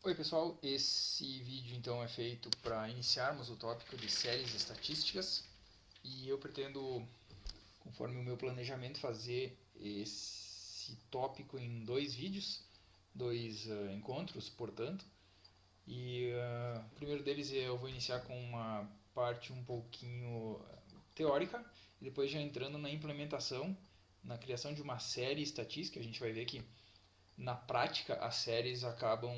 Oi pessoal, esse vídeo então é feito para iniciarmos o tópico de séries estatísticas e eu pretendo, conforme o meu planejamento, fazer esse tópico em dois vídeos, dois encontros, portanto. O primeiro deles eu vou iniciar com uma parte um pouquinho teórica e depois já entrando na implementação, na criação de uma série estatística. A gente vai ver que na prática, as séries acabam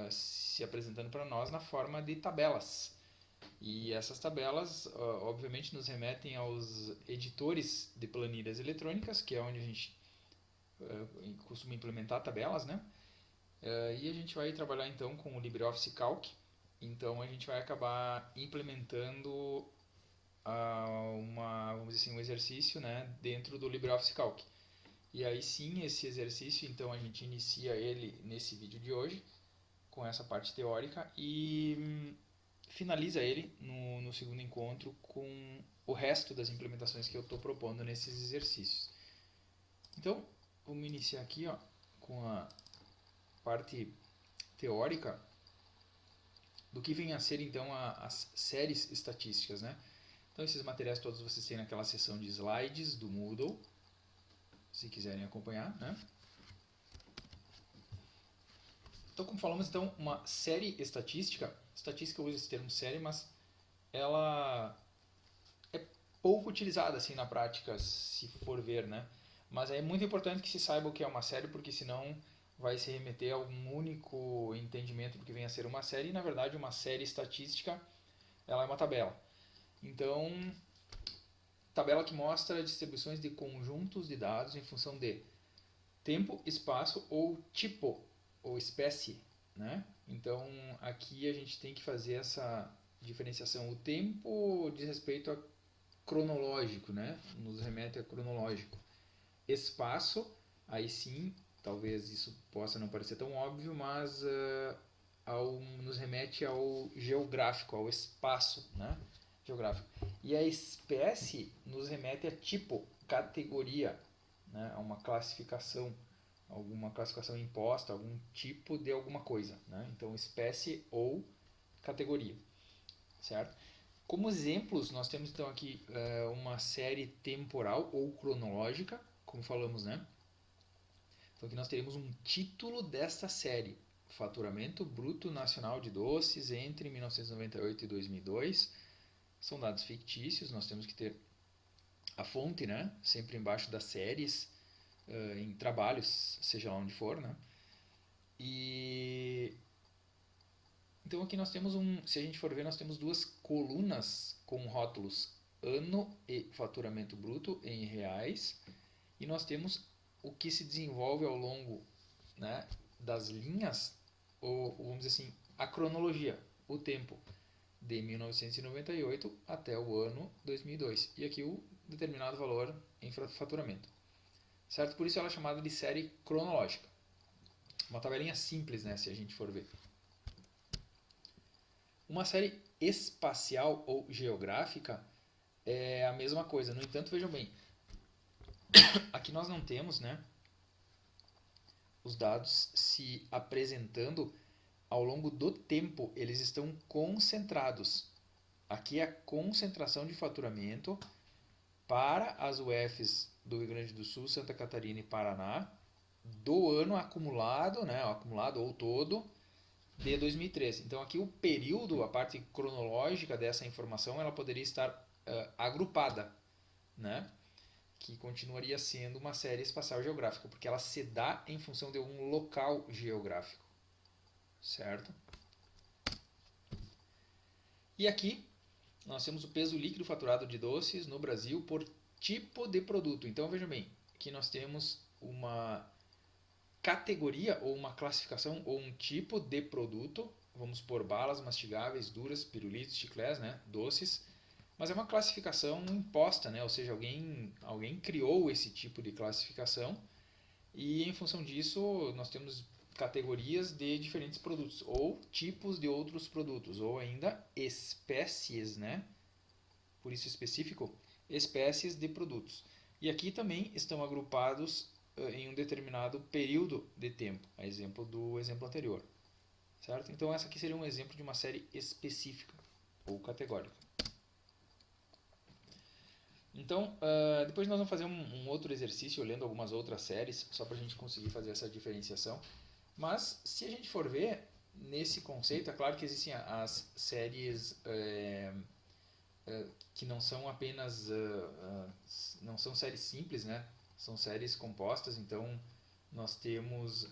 se apresentando para nós na forma de tabelas. E essas tabelas, obviamente, nos remetem aos editores de planilhas eletrônicas, que é onde a gente costuma implementar tabelas, né? E a gente vai trabalhar então com o LibreOffice Calc. Então a gente vai acabar implementando vamos dizer assim, um exercício, né, dentro do LibreOffice Calc. E aí sim, esse exercício, então a gente inicia ele nesse vídeo de hoje, com essa parte teórica, e finaliza ele no segundo encontro com o resto das implementações que eu estou propondo nesses exercícios. Então, vamos iniciar aqui ó, com a parte teórica do que vem a ser então as séries estatísticas, né? Então esses materiais todos vocês têm naquela seção de slides do Moodle, se quiserem acompanhar, né? Então, como falamos, então, uma série estatística, estatística usa esse termo série, mas ela é pouco utilizada assim na prática, se for ver, né? Mas é muito importante que se saiba o que é uma série, porque senão vai se remeter a um único entendimento do que vem a ser uma série, e na verdade uma série estatística ela é uma tabela. Então, tabela que mostra distribuições de conjuntos de dados em função de tempo, espaço ou tipo ou espécie, né? Então, aqui a gente tem que fazer essa diferenciação. O tempo diz respeito a cronológico, né? Nos remete a cronológico. Espaço, aí sim, talvez isso possa não parecer tão óbvio, mas nos remete ao geográfico, ao espaço, né? Geográfico. E a espécie nos remete a tipo, categoria, né? A uma classificação, alguma classificação imposta, algum tipo de alguma coisa, né? Então, espécie ou categoria, certo? Como exemplos, nós temos então aqui uma série temporal ou cronológica, como falamos, né? Então aqui nós teremos um título desta série: Faturamento Bruto Nacional de Doces entre 1998 e 2002. São dados fictícios, nós temos que ter a fonte, né? Sempre embaixo das séries, em trabalhos, seja lá onde for, né? E então aqui nós temos se a gente for ver, nós temos duas colunas com rótulos ano e faturamento bruto em reais, e nós temos o que se desenvolve ao longo, né, das linhas, ou vamos dizer assim, a cronologia, o tempo de 1998 até o ano 2002. E aqui o determinado valor em faturamento. Certo? Por isso ela é chamada de série cronológica. Uma tabelinha simples, né, se a gente for ver. Uma série espacial ou geográfica é a mesma coisa. No entanto, vejam bem, aqui nós não temos, né, os dados se apresentando ao longo do tempo, eles estão concentrados. Aqui é a concentração de faturamento para as UFs do Rio Grande do Sul, Santa Catarina e Paraná do ano acumulado, né, acumulado ou todo, de 2013. Então aqui o período, a parte cronológica dessa informação, ela poderia estar agrupada, né? Que continuaria sendo uma série espacial geográfica, porque ela se dá em função de um local geográfico, certo? E aqui nós temos o peso líquido faturado de doces no Brasil por tipo de produto. Então vejam bem, aqui nós temos uma categoria ou uma classificação ou um tipo de produto. Vamos por balas mastigáveis, duras, pirulitos, chiclés, né? Doces. Mas é uma classificação imposta, né? Ou seja, alguém criou esse tipo de classificação e em função disso nós temos categorias de diferentes produtos ou tipos de outros produtos ou ainda espécies, né? Por isso específico, espécies de produtos. E aqui também estão agrupados em um determinado período de tempo, a exemplo do exemplo anterior, certo? Então essa aqui seria um exemplo de uma série específica ou categórica. Então, depois nós vamos fazer um outro exercício lendo algumas outras séries, só para a gente conseguir fazer essa diferenciação. Mas, se a gente for ver, nesse conceito, é claro que existem as séries que não são apenas... não são séries simples, né? São séries compostas, então nós temos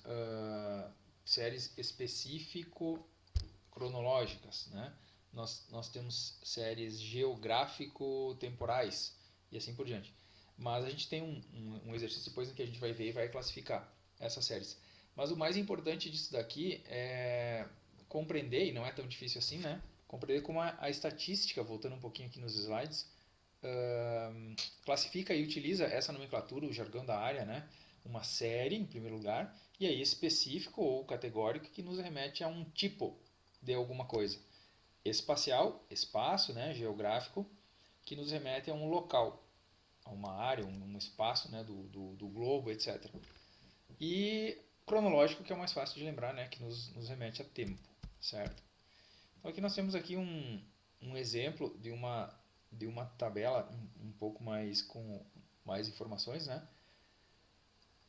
séries específico-cronológicas, né? Nós temos séries geográfico-temporais e assim por diante. Mas a gente tem um exercício depois em que a gente vai ver e vai classificar essas séries. Mas o mais importante disso daqui é compreender, e não é tão difícil assim, né? Compreender como a estatística, voltando um pouquinho aqui nos slides, classifica e utiliza essa nomenclatura, o jargão da área, né? Uma série, em primeiro lugar, e aí específico ou categórico que nos remete a um tipo de alguma coisa. Espacial, espaço, né? Geográfico, que nos remete a um local, a uma área, um espaço, né? do globo, etc. E cronológico, que é o mais fácil de lembrar, né? Que nos remete a tempo, certo? Então aqui nós temos aqui um exemplo de uma tabela um pouco mais com mais informações, né?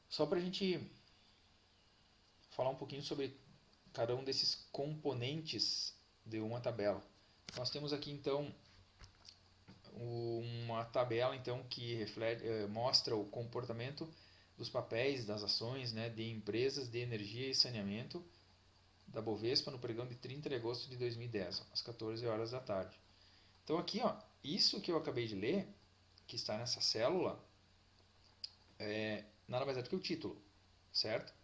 Só para a gente falar um pouquinho sobre cada um desses componentes de uma tabela. Nós temos aqui então uma tabela então que mostra o comportamento dos papéis, das ações, né, de empresas de energia e saneamento da Bovespa no pregão de 30 de agosto de 2010, às 14 horas da tarde. Então aqui, ó, isso que eu acabei de ler, que está nessa célula, nada mais é do que o título, certo?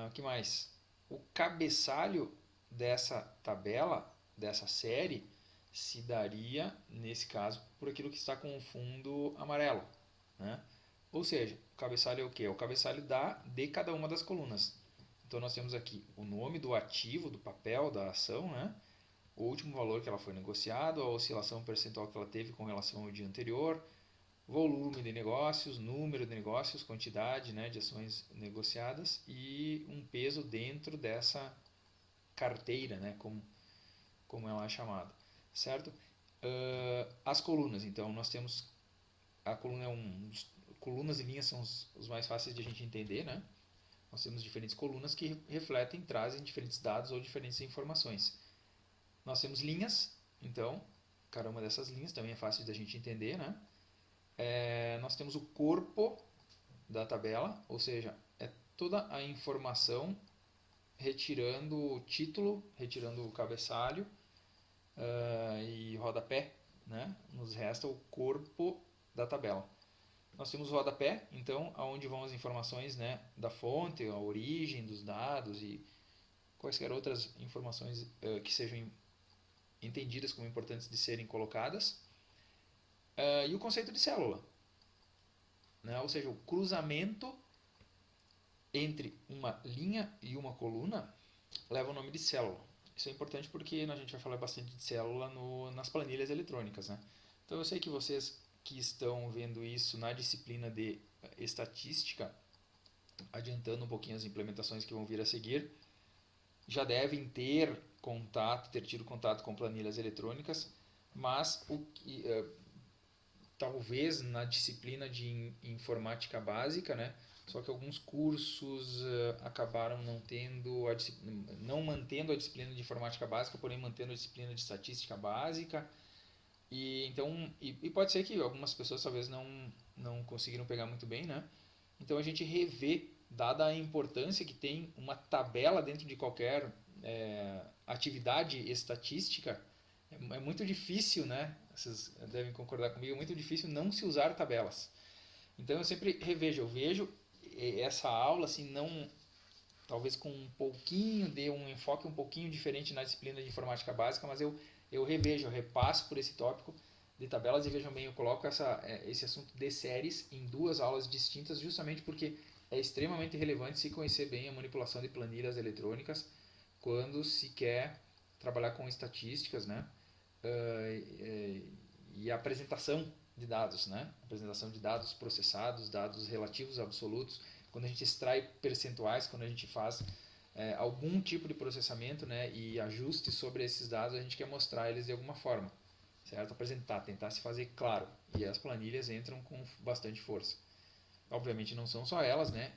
O que mais? O cabeçalho dessa tabela, dessa série, se daria, nesse caso, por aquilo que está com o fundo amarelo, né? Ou seja, o cabeçalho é o quê? É o cabeçalho de cada uma das colunas. Então nós temos aqui o nome do ativo, do papel, da ação, né? O último valor que ela foi negociado, a oscilação percentual que ela teve com relação ao dia anterior, volume de negócios, número de negócios, quantidade, né, de ações negociadas e um peso dentro dessa carteira, né, como ela é chamada, certo? As colunas, então nós temos a coluna colunas e linhas são os mais fáceis de a gente entender, né? Nós temos diferentes colunas que refletem, trazem diferentes dados ou diferentes informações. Nós temos linhas, então, cada uma dessas linhas também é fácil da gente entender, né? Nós temos o corpo da tabela, ou seja, é toda a informação retirando o título, retirando o cabeçalho e rodapé, né? Nos resta o corpo da tabela. Nós temos o rodapé, então, aonde vão as informações, né, da fonte, a origem dos dados e quaisquer outras informações que sejam entendidas como importantes de serem colocadas. E o conceito de célula, né? Ou seja, o cruzamento entre uma linha e uma coluna leva o nome de célula. Isso é importante porque a gente vai falar bastante de célula nas planilhas eletrônicas, né? Então eu sei que vocês que estão vendo isso na disciplina de estatística, adiantando um pouquinho as implementações que vão vir a seguir, já devem ter tido contato com planilhas eletrônicas, mas talvez na disciplina de informática básica, né? Só que alguns cursos acabaram não mantendo a disciplina de informática básica, porém mantendo a disciplina de estatística básica. E pode ser que algumas pessoas talvez não conseguiram pegar muito bem, né? Então a gente revê, dada a importância que tem uma tabela dentro de qualquer atividade estatística, é muito difícil, né? Vocês devem concordar comigo, é muito difícil não se usar tabelas. Então eu sempre eu vejo essa aula assim, não, talvez com um pouquinho de um enfoque um pouquinho diferente na disciplina de informática básica, mas eu revejo, eu repasso por esse tópico de tabelas e vejam bem, eu coloco esse assunto de séries em duas aulas distintas justamente porque é extremamente relevante se conhecer bem a manipulação de planilhas eletrônicas quando se quer trabalhar com estatísticas, né? E a apresentação de dados, né? Apresentação de dados processados, dados relativos absolutos, quando a gente extrai percentuais, quando a gente faz algum tipo de processamento, né, e ajuste sobre esses dados, a gente quer mostrar eles de alguma forma, certo? Apresentar, tentar se fazer claro. E as planilhas entram com bastante força. Obviamente não são só elas, né?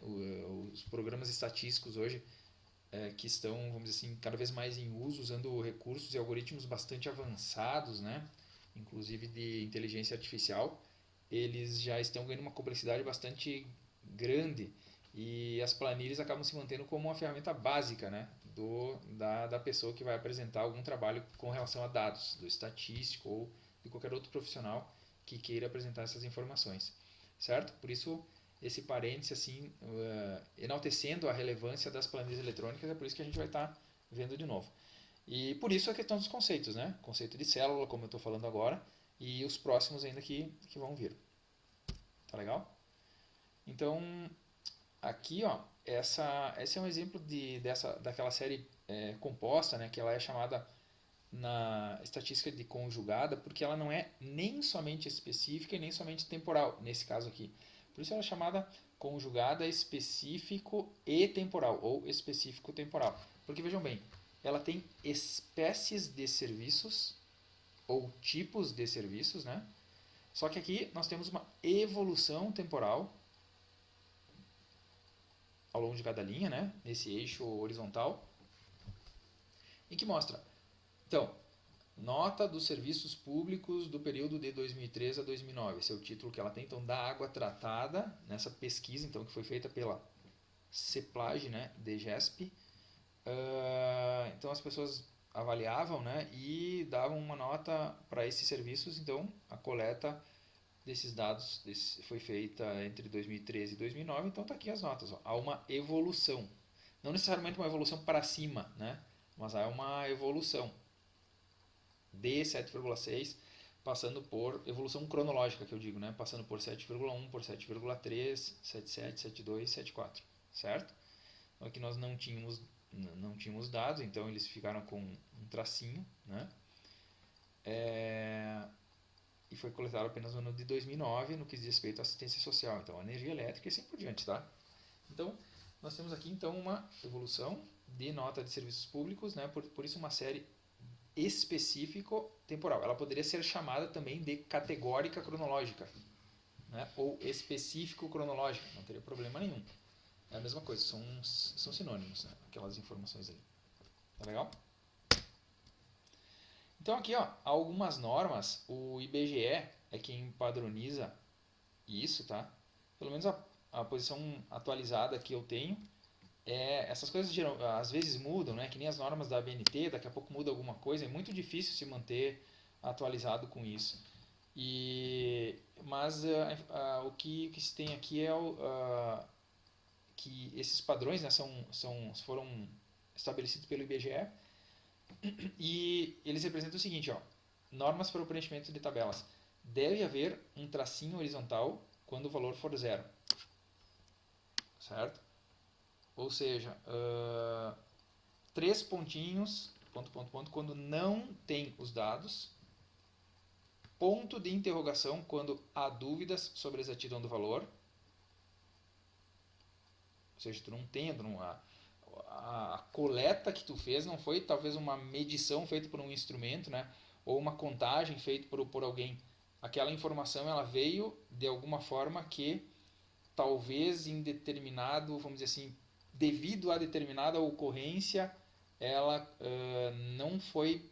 Os programas estatísticos hoje que estão, vamos dizer assim, cada vez mais em uso, usando recursos e algoritmos bastante avançados, né? Inclusive de inteligência artificial, eles já estão ganhando uma complexidade bastante grande e as planilhas acabam se mantendo como uma ferramenta básica, né? Da pessoa que vai apresentar algum trabalho com relação a dados, do estatístico ou de qualquer outro profissional que queira apresentar essas informações, certo? Por isso esse parêntese assim, enaltecendo a relevância das planilhas eletrônicas, é por isso que a gente vai estar vendo de novo. E por isso a questão dos conceitos, né? Conceito de célula, como eu estou falando agora, e os próximos ainda que vão vir. Tá legal? Então, aqui, ó, esse é um exemplo daquela série composta, né? Que ela é chamada na estatística de conjugada, porque ela não é nem somente específica e nem somente temporal, nesse caso aqui. Por isso ela é chamada conjugada específico e temporal, ou específico temporal. Porque vejam bem, ela tem espécies de serviços, ou tipos de serviços, né? Só que aqui nós temos uma evolução temporal ao longo de cada linha, né? Nesse eixo horizontal, em que mostra, então, nota dos serviços públicos do período de 2003 a 2009. Esse é o título que ela tem, então, da água tratada, nessa pesquisa então, que foi feita pela CEPLAG, né, DGESP. Então, as pessoas avaliavam, né, e davam uma nota para esses serviços. Então, a coleta desses dados foi feita entre 2013 e 2009. Então, está aqui as notas. Ó. Há uma evolução. Não necessariamente uma evolução para cima, né, mas há uma evolução de 7,6, passando por evolução cronológica, que eu digo, né? Passando por 7,1, por 7,3, 7,7, 7,2, 7,4, certo? Então aqui nós não tínhamos dados, então eles ficaram com um tracinho, né? E foi coletado apenas no ano de 2009, no que diz respeito à assistência social, então energia elétrica e assim por diante, tá? Então, nós temos aqui então uma evolução de nota de serviços públicos, né? Por isso uma série específico temporal. Ela poderia ser chamada também de categórica cronológica, né? Ou específico cronológica, não teria problema nenhum. É a mesma coisa, são sinônimos, né? Aquelas informações ali. Tá legal? Então aqui, ó, algumas normas, o IBGE é quem padroniza isso, tá? Pelo menos a posição atualizada que eu tenho. Essas coisas às vezes mudam, né? Que nem as normas da ABNT, daqui a pouco muda alguma coisa, é muito difícil se manter atualizado com isso. Mas o que se tem aqui é que esses padrões, né, foram estabelecidos pelo IBGE e eles representam o seguinte, ó, normas para o preenchimento de tabelas. Deve haver um tracinho horizontal quando o valor for zero, certo? Ou seja, 3 pontinhos, ponto, quando não tem os dados. Ponto de interrogação quando há dúvidas sobre a exatidão do valor. Ou seja, tu não tem, a coleta que tu fez não foi talvez uma medição feita por um instrumento, né? Ou uma contagem feita por alguém. Aquela informação ela veio de alguma forma que talvez em determinado, vamos dizer assim, devido a determinada ocorrência, ela não foi,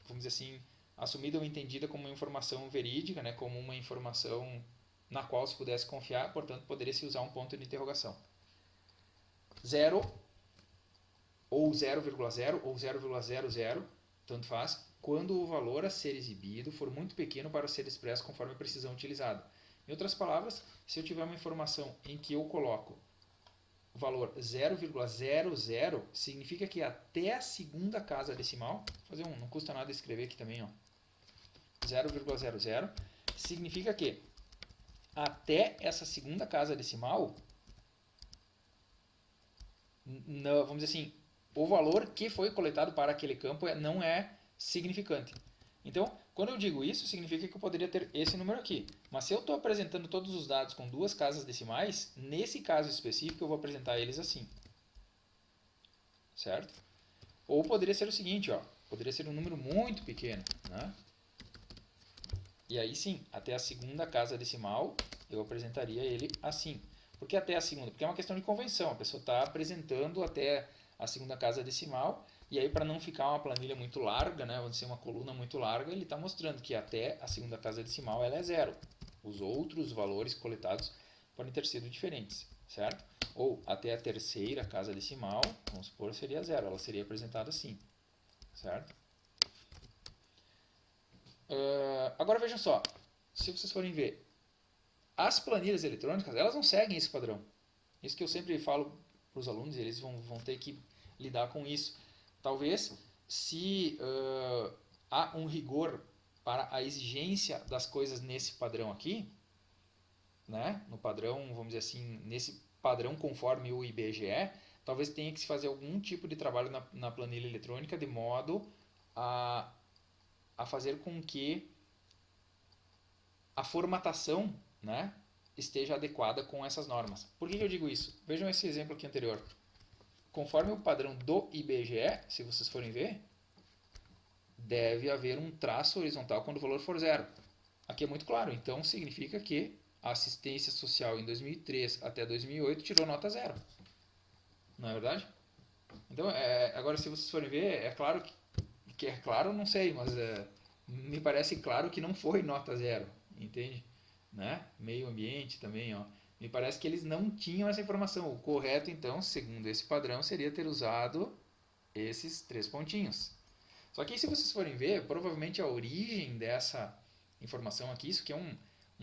vamos dizer assim, assumida ou entendida como uma informação verídica, né, como uma informação na qual se pudesse confiar, portanto, poderia-se usar um ponto de interrogação. 0 ou 0,0 ou 0,00, tanto faz, quando o valor a ser exibido for muito pequeno para ser expresso conforme a precisão utilizada. Em outras palavras, se eu tiver uma informação em que eu coloco o valor 0,00, significa que até a segunda casa decimal, não custa nada escrever aqui também, ó, 0,00, significa que até essa segunda casa decimal, vamos dizer assim, o valor que foi coletado para aquele campo não é significante. Então, quando eu digo isso, significa que eu poderia ter esse número aqui. Mas se eu estou apresentando todos os dados com 2 casas decimais, nesse caso específico eu vou apresentar eles assim. certo? Ou poderia ser o seguinte, ó, poderia ser um número muito pequeno, né? E aí sim, até a segunda casa decimal, eu apresentaria ele assim. Por que até a segunda? Porque é uma questão de convenção. A pessoa está apresentando até a segunda casa decimal, e aí para não ficar uma planilha muito larga, né, vamos dizer uma coluna muito larga, ele está mostrando que até a segunda casa decimal ela é zero. Os outros valores coletados podem ter sido diferentes, certo? Ou até a terceira casa decimal, vamos supor, seria zero. Ela seria apresentada assim, certo? Agora vejam só, se vocês forem ver, as planilhas eletrônicas, elas não seguem esse padrão. Isso que eu sempre falo para os alunos, eles vão ter que lidar com isso. Talvez, se há um rigor para a exigência das coisas nesse padrão aqui, né? No padrão, vamos dizer assim, nesse padrão conforme o IBGE, talvez tenha que se fazer algum tipo de trabalho na planilha eletrônica de modo a fazer com que a formatação, né, esteja adequada com essas normas. Por que eu digo isso? Vejam esse exemplo aqui anterior. Conforme o padrão do IBGE, se vocês forem ver, deve haver um traço horizontal quando o valor for zero. Aqui é muito claro, então significa que a assistência social em 2003 até 2008 tirou nota zero. Não é verdade? Então, agora se vocês forem ver, é claro que é claro, não sei, mas me parece claro que não foi nota zero, entende? Né? Meio ambiente também, ó. Me parece que eles não tinham essa informação. O correto, então, segundo esse padrão, seria ter usado esses 3 pontinhos. Só que se vocês forem ver, provavelmente a origem dessa informação aqui, isso que é um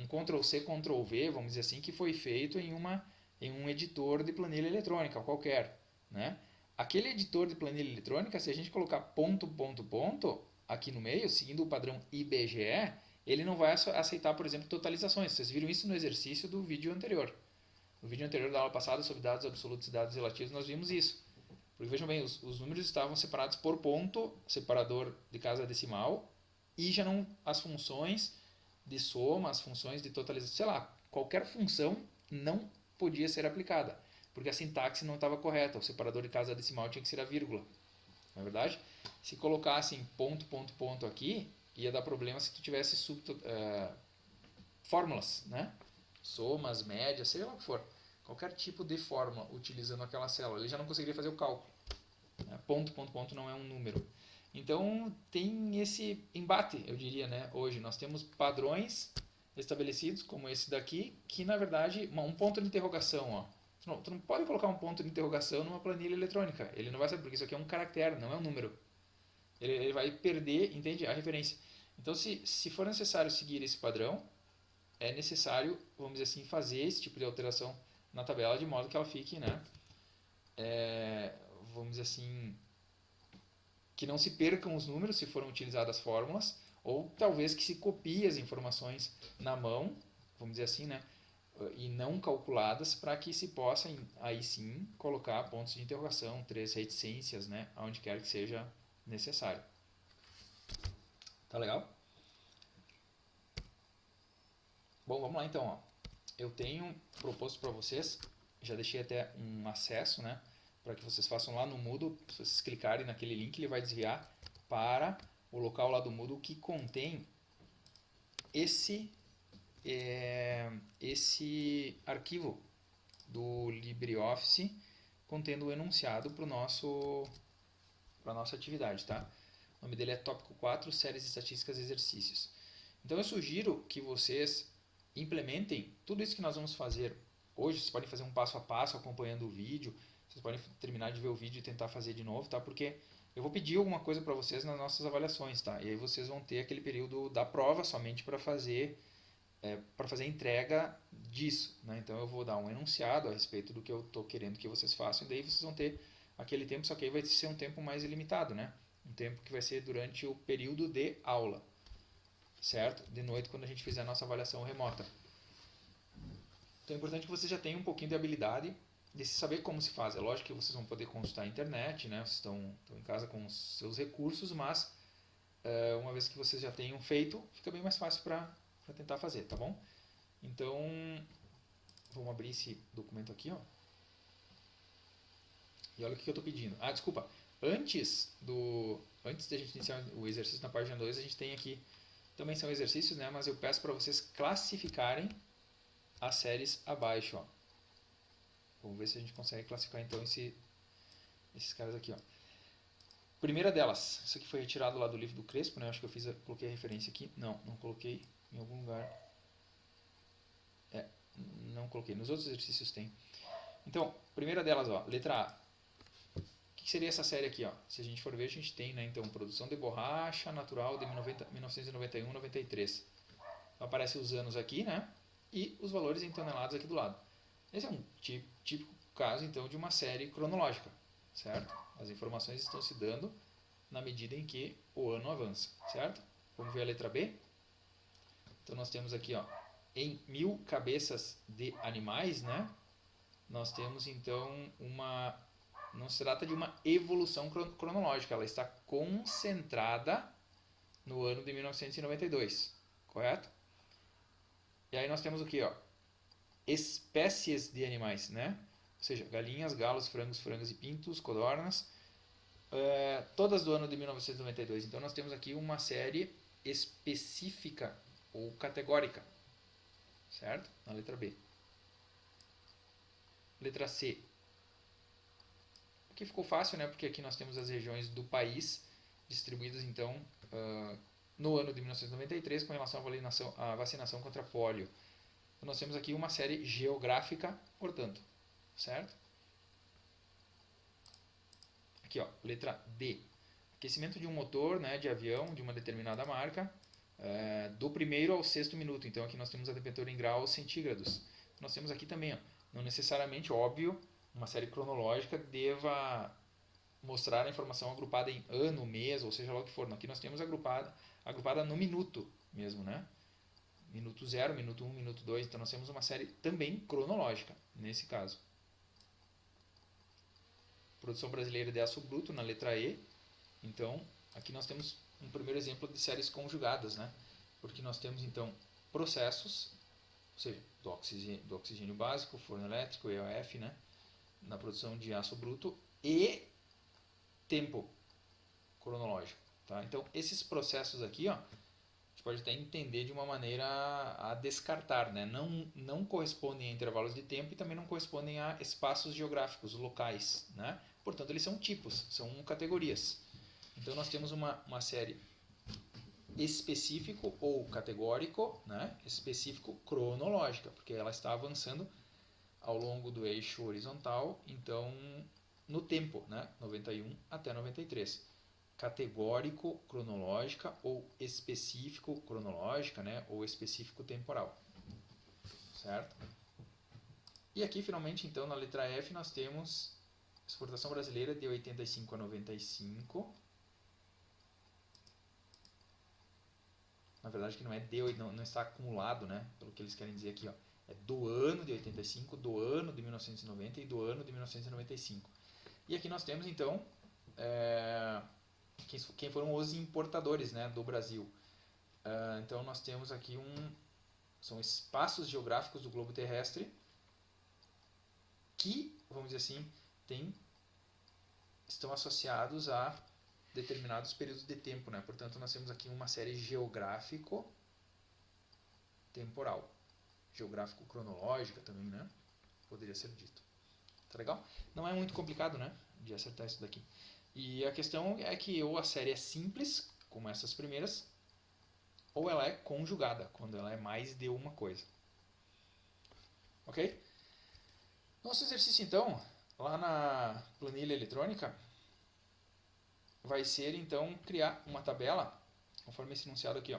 Ctrl+C, Ctrl+V, vamos dizer assim, que foi feito em um editor de planilha eletrônica qualquer, né? Aquele editor de planilha eletrônica, se a gente colocar ponto, ponto, ponto aqui no meio, seguindo o padrão IBGE, ele não vai aceitar, por exemplo, totalizações. Vocês viram isso no exercício do vídeo anterior. No vídeo anterior da aula passada sobre dados absolutos e dados relativos, nós vimos isso. Porque vejam bem, os números estavam separados por ponto, separador de casa decimal, e já não as funções de soma, as funções de totalização, sei lá, qualquer função não podia ser aplicada, porque a sintaxe não estava correta, o separador de casa decimal tinha que ser a vírgula. Não é verdade? Se colocassem ponto, ponto, ponto aqui, ia dar problema se tu tivesse fórmulas, né? Somas, médias, sei lá o que for. Qualquer tipo de fórmula utilizando aquela célula, ele já não conseguiria fazer o cálculo. Ponto, ponto, ponto não é um número. Então tem esse embate, eu diria, né? Hoje nós temos padrões estabelecidos, como esse daqui, que na verdade, um ponto de interrogação, ó. Tu não pode colocar um ponto de interrogação numa planilha eletrônica. Ele não vai saber, porque isso aqui é um caractere, não é um número. Ele vai perder, entende? A referência. Então, se for necessário seguir esse padrão, é necessário, vamos dizer assim, fazer esse tipo de alteração na tabela de modo que ela fique, né? Vamos dizer assim, que não se percam os números se foram utilizadas fórmulas, ou talvez que se copie as informações na mão, vamos dizer assim, né? E não calculadas, para que se possa aí sim colocar pontos de interrogação, 3 reticências, né? Onde quer que seja necessário. Tá legal? Bom, vamos lá então. Ó. Eu tenho proposto para vocês, já deixei até um acesso, né? Para que vocês façam lá no Moodle. Se vocês clicarem naquele link, ele vai desviar para o local lá do Moodle que contém esse arquivo do LibreOffice contendo o enunciado para a nossa atividade, tá? O nome dele é Tópico 4, Séries Estatísticas e Exercícios. Então eu sugiro que vocês implementem tudo isso que nós vamos fazer hoje. Vocês podem fazer um passo a passo acompanhando o vídeo. Vocês podem terminar de ver o vídeo e tentar fazer de novo, tá? Porque eu vou pedir alguma coisa para vocês nas nossas avaliações, tá? E aí vocês vão ter aquele período da prova somente para fazer a entrega disso, né? Então eu vou dar um enunciado a respeito do que eu estou querendo que vocês façam, e daí vocês vão ter aquele tempo, só que aí vai ser um tempo mais ilimitado, né? Um tempo que vai ser durante o período de aula, certo? De noite, quando a gente fizer a nossa avaliação remota. Então é importante que vocês já tenham um pouquinho de habilidade de saber como se faz. É lógico que vocês vão poder consultar a internet, né? Vocês estão em casa com os seus recursos, mas uma vez que vocês já tenham feito, fica bem mais fácil para tentar fazer, tá bom? Então, vamos abrir esse documento aqui, ó. E olha o que eu estou pedindo. Ah, desculpa. Antes da gente iniciar o exercício na página 2, a gente tem aqui, também são exercícios, né? Mas eu peço para vocês classificarem as séries abaixo, ó. Vamos ver se a gente consegue classificar então esses caras aqui, ó. Primeira delas, isso aqui foi retirado lá do livro do Crespo, né? Acho que coloquei a referência aqui. Não coloquei em algum lugar. Não coloquei. Nos outros exercícios tem. Então, primeira delas, ó, letra A. O que seria essa série aqui, ó? Se a gente for ver, a gente tem, né, então, produção de borracha natural de 1991-93. Então, aparecem os anos aqui, né? E os valores em toneladas aqui do lado. Esse é um típico caso, então, de uma série cronológica, certo? As informações estão se dando na medida em que o ano avança, certo? Vamos ver a letra B? Então, nós temos aqui, ó, em 1000 cabeças de animais, né? Nós temos, então, não se trata de uma evolução cronológica, ela está concentrada no ano de 1992, correto? E aí nós temos o que, ó? Espécies de animais, né? Ou seja, galinhas, galos, frangos, frangas e pintos, codornas, todas do ano de 1992. Então nós temos aqui uma série específica ou categórica, certo? Na letra B. Letra C. Aqui ficou fácil, né? Porque aqui nós temos as regiões do país distribuídas, então, no ano de 1993 com relação à vacinação contra pólio. Então, nós temos aqui uma série geográfica, portanto, certo? Aqui, ó, letra D. Aquecimento de um motor, né, de avião de uma determinada marca, do primeiro ao sexto minuto. Então, aqui nós temos a temperatura em graus centígrados. Nós temos aqui também, ó, não necessariamente, óbvio, uma série cronológica deva mostrar a informação agrupada em ano, mês, ou seja lá o que for. Aqui nós temos agrupada no minuto mesmo, né? Minuto 0, minuto 1, minuto 2. Então nós temos uma série também cronológica, nesse caso. Produção brasileira de aço bruto, na letra E. Então, aqui nós temos um primeiro exemplo de séries conjugadas, né? Porque nós temos, então, processos, ou seja, do oxigênio básico, forno elétrico, EOF, né? Na produção de aço bruto e tempo cronológico, tá? Então, esses processos aqui, ó, a gente pode até entender de uma maneira a descartar, né? Não correspondem a intervalos de tempo e também não correspondem a espaços geográficos, locais, né? Portanto, eles são tipos, são categorias. Então, nós temos uma série específico ou categórico, né? Específico cronológica, porque ela está avançando ao longo do eixo horizontal, então no tempo, né? 91 até 93. Categórico cronológica ou específico cronológica, né? Ou específico temporal, certo? E aqui finalmente, então, na letra F nós temos exportação brasileira de 85 a 95. Na verdade que não é não está acumulado, né? Pelo que eles querem dizer aqui, ó. É do ano de 85, do ano de 1990 e do ano de 1995. E aqui nós temos, então, quem foram os importadores, né, do Brasil. Então nós temos aqui são espaços geográficos do globo terrestre que, vamos dizer assim, estão associados a determinados períodos de tempo, né? Portanto, nós temos aqui uma série geográfico-temporal. Geográfico-cronológica também, né? Poderia ser dito. Tá legal? Não é muito complicado, né? De acertar isso daqui. E a questão é que ou a série é simples, como essas primeiras, ou ela é conjugada, quando ela é mais de uma coisa. Ok? Nosso exercício, então, lá na planilha eletrônica, vai ser, então, criar uma tabela, conforme esse enunciado aqui, ó.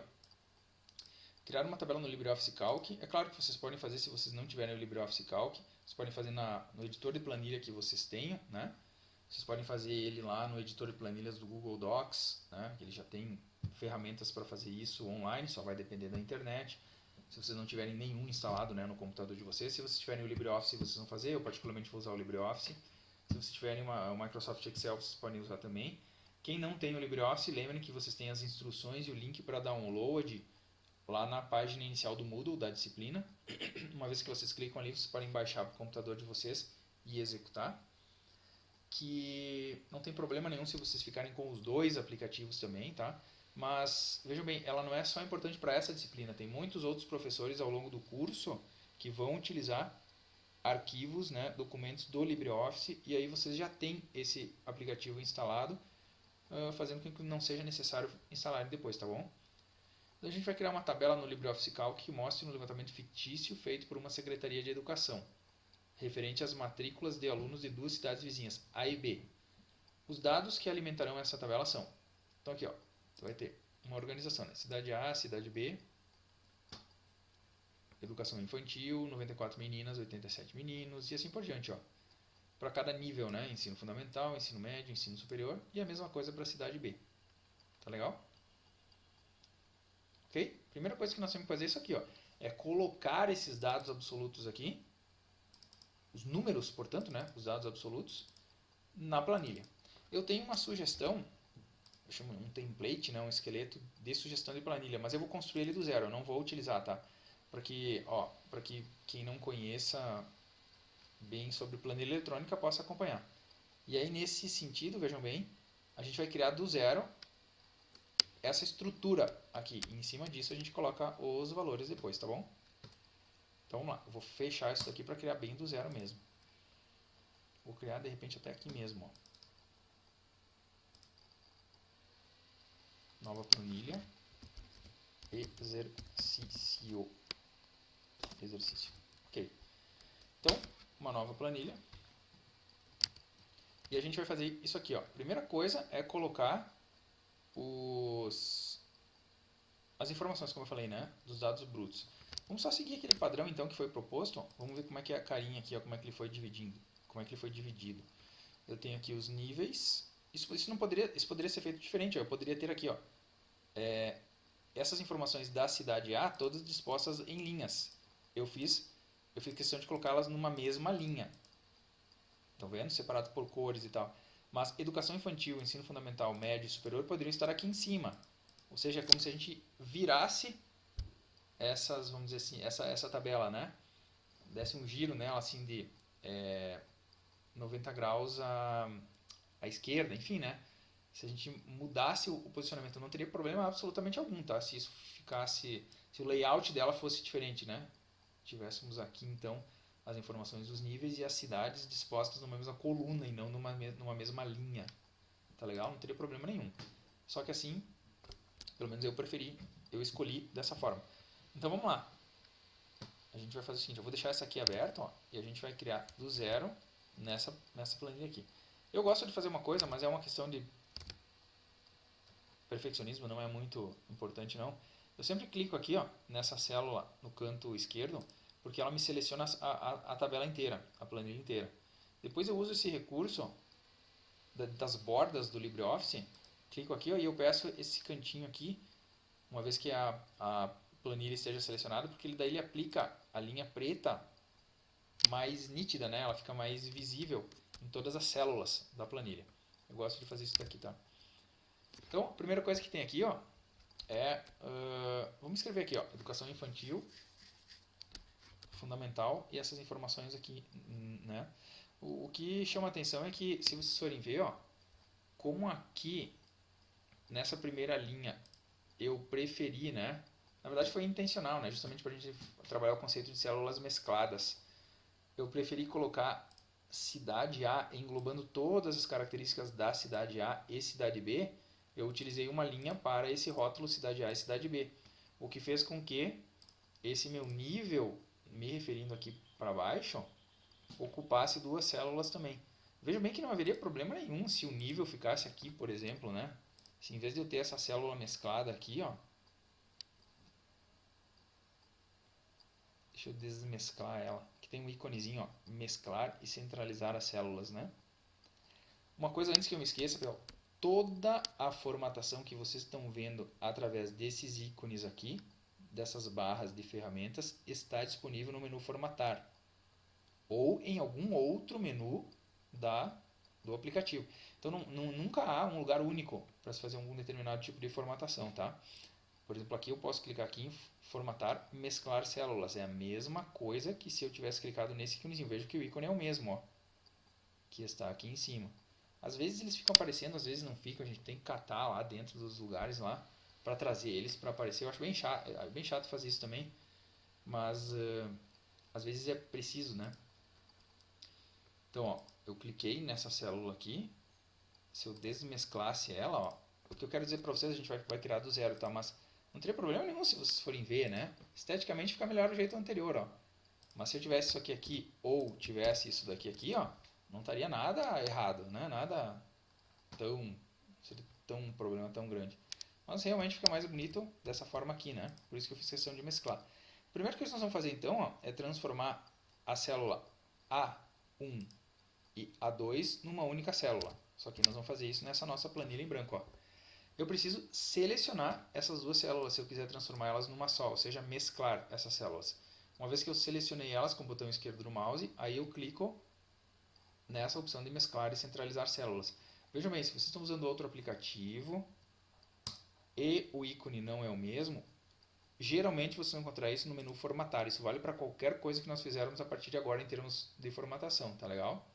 Criar uma tabela no LibreOffice Calc. É claro que vocês podem fazer se vocês não tiverem o LibreOffice Calc. Vocês podem fazer no editor de planilha que vocês tenham, né? Vocês podem fazer ele lá no editor de planilhas do Google Docs, né? Ele já tem ferramentas para fazer isso online, só vai depender da internet. Se vocês não tiverem nenhum instalado, né, no computador de vocês, se vocês tiverem o LibreOffice, vocês vão fazer. Eu particularmente vou usar o LibreOffice. Se vocês tiverem o Microsoft Excel, vocês podem usar também. Quem não tem o LibreOffice, lembrem que vocês têm as instruções e o link para download lá na página inicial do Moodle, da disciplina. Uma vez que vocês clicam ali, vocês podem baixar para o computador de vocês e executar. que não tem problema nenhum se vocês ficarem com os dois aplicativos também, tá? Mas vejam bem, ela não é só importante para essa disciplina, tem muitos outros professores ao longo do curso que vão utilizar arquivos, né, documentos do LibreOffice, e aí vocês já têm esse aplicativo instalado, fazendo com que não seja necessário instalar depois, tá bom? Então a gente vai criar uma tabela no LibreOffice Calc que mostre um levantamento fictício feito por uma Secretaria de Educação, referente às matrículas de alunos de duas cidades vizinhas, A e B. Os dados que alimentarão essa tabela são, então aqui ó, você vai ter uma organização, né? Cidade A, cidade B, educação infantil, 94 meninas, 87 meninos e assim por diante, ó. Para cada nível, né? Ensino fundamental, ensino médio, ensino superior e a mesma coisa para a cidade B. Tá legal? Ok? Primeira coisa que nós temos que fazer é isso aqui, ó, é colocar esses dados absolutos aqui, os números, portanto, né? Os dados absolutos, na planilha. Eu tenho uma sugestão, eu chamo um template, né? Um esqueleto de sugestão de planilha, mas eu vou construir ele do zero, eu não vou utilizar, tá? Para que quem não conheça bem sobre planilha eletrônica possa acompanhar. E aí nesse sentido, vejam bem, a gente vai criar do zero essa estrutura aqui. E em cima disso a gente coloca os valores depois, tá bom? Então vamos lá, eu vou fechar isso daqui para criar bem do zero mesmo. Vou criar de repente até aqui mesmo, ó. Nova planilha, exercício. Ok. Então, uma nova planilha. E a gente vai fazer isso aqui, ó. Primeira coisa é colocar as informações, como eu falei, né? Dos dados brutos. Vamos só seguir aquele padrão, então, que foi proposto. Vamos ver como é que é a carinha aqui, ó, como é que ele foi dividindo. Como é que ele foi dividido. Eu tenho aqui os níveis. Isso poderia ser feito diferente, ó. Eu poderia ter aqui, ó. Essas informações da cidade A, todas dispostas em linhas. Eu fiz questão de colocá-las numa mesma linha. Estão vendo? Separado por cores e tal. Mas educação infantil, ensino fundamental, médio e superior poderiam estar aqui em cima. Ou seja, é como se a gente virasse essas, vamos dizer assim, essa tabela, né? Desse um giro nela assim de 90 graus à esquerda, enfim, né? Se a gente mudasse o posicionamento, não teria problema absolutamente algum, tá? Se isso ficasse, se o layout dela fosse diferente, né? Tivéssemos aqui então as informações dos níveis e as cidades dispostas numa mesma coluna e não numa mesma linha. Tá legal? Não teria problema nenhum. Só que assim, pelo menos eu escolhi dessa forma. Então vamos lá. A gente vai fazer o seguinte, eu vou deixar essa aqui aberta, ó, e a gente vai criar do zero nessa planilha aqui. Eu gosto de fazer uma coisa, mas é uma questão de perfeccionismo, não é muito importante não. Eu sempre clico aqui, ó, nessa célula no canto esquerdo, porque ela me seleciona a tabela inteira, a planilha inteira. Depois eu uso esse recurso das bordas do LibreOffice, clico aqui, ó, e eu peço esse cantinho aqui, uma vez que a planilha esteja selecionada, porque daí ele aplica a linha preta mais nítida, né? Ela fica mais visível em todas as células da planilha. Eu gosto de fazer isso daqui, tá? Então, a primeira coisa que tem aqui, ó, vamos escrever aqui, ó, educação infantil, fundamental e essas informações aqui, né? O que chama a atenção é que, se vocês forem ver, ó, como aqui nessa primeira linha eu preferi, né? Na verdade foi intencional, né? Justamente para a gente trabalhar o conceito de células mescladas. Eu preferi colocar cidade A englobando todas as características da cidade A e cidade B. Eu utilizei uma linha para esse rótulo cidade A e cidade B, o que fez com que esse meu nível, me referindo aqui para baixo, ocupasse duas células também. Veja bem que não haveria problema nenhum se o nível ficasse aqui, por exemplo, né? Se em vez de eu ter essa célula mesclada aqui, ó, deixa eu desmesclar ela, que tem um íconezinho, ó, mesclar e centralizar as células, né? Uma coisa antes que eu me esqueça, pessoal, toda a formatação que vocês estão vendo através desses ícones aqui, dessas barras de ferramentas, está disponível no menu formatar ou em algum outro menu do aplicativo. Então nunca há um lugar único para se fazer algum determinado tipo de formatação, tá? Por exemplo, aqui eu posso clicar aqui em formatar, mesclar células. É a mesma coisa que se eu tivesse clicado nesse íconezinho. Veja que o ícone é o mesmo, ó. que está aqui em cima. Às vezes eles ficam aparecendo, às vezes não ficam, a gente tem que catar lá dentro dos lugares lá para trazer eles para aparecer. Eu acho bem chato fazer isso também, mas às vezes é preciso, né? Então, ó, eu cliquei nessa célula aqui. Se eu desmesclasse ela, ó, o que eu quero dizer para vocês, a gente vai criar do zero, tá? Mas não teria problema nenhum se vocês forem ver, né? Esteticamente fica melhor do jeito anterior, ó. Mas se eu tivesse isso aqui ou tivesse isso daqui aqui, ó, não estaria nada errado, né? Nada tão um problema tão grande. Mas realmente fica mais bonito dessa forma aqui, né? Por isso que eu fiz questão de mesclar. A primeira coisa que nós vamos fazer então, ó, é transformar a célula A1 e A2 numa única célula. Só que nós vamos fazer isso nessa nossa planilha em branco, ó. Eu preciso selecionar essas duas células se eu quiser transformar elas numa só, ou seja, mesclar essas células. Uma vez que eu selecionei elas com o botão esquerdo do mouse, aí eu clico nessa opção de mesclar e centralizar células. Vejam bem, se vocês estão usando outro aplicativo e o ícone não é o mesmo, geralmente vocês vão encontrar isso no menu formatar. Isso vale para qualquer coisa que nós fizermos a partir de agora em termos de formatação, tá legal?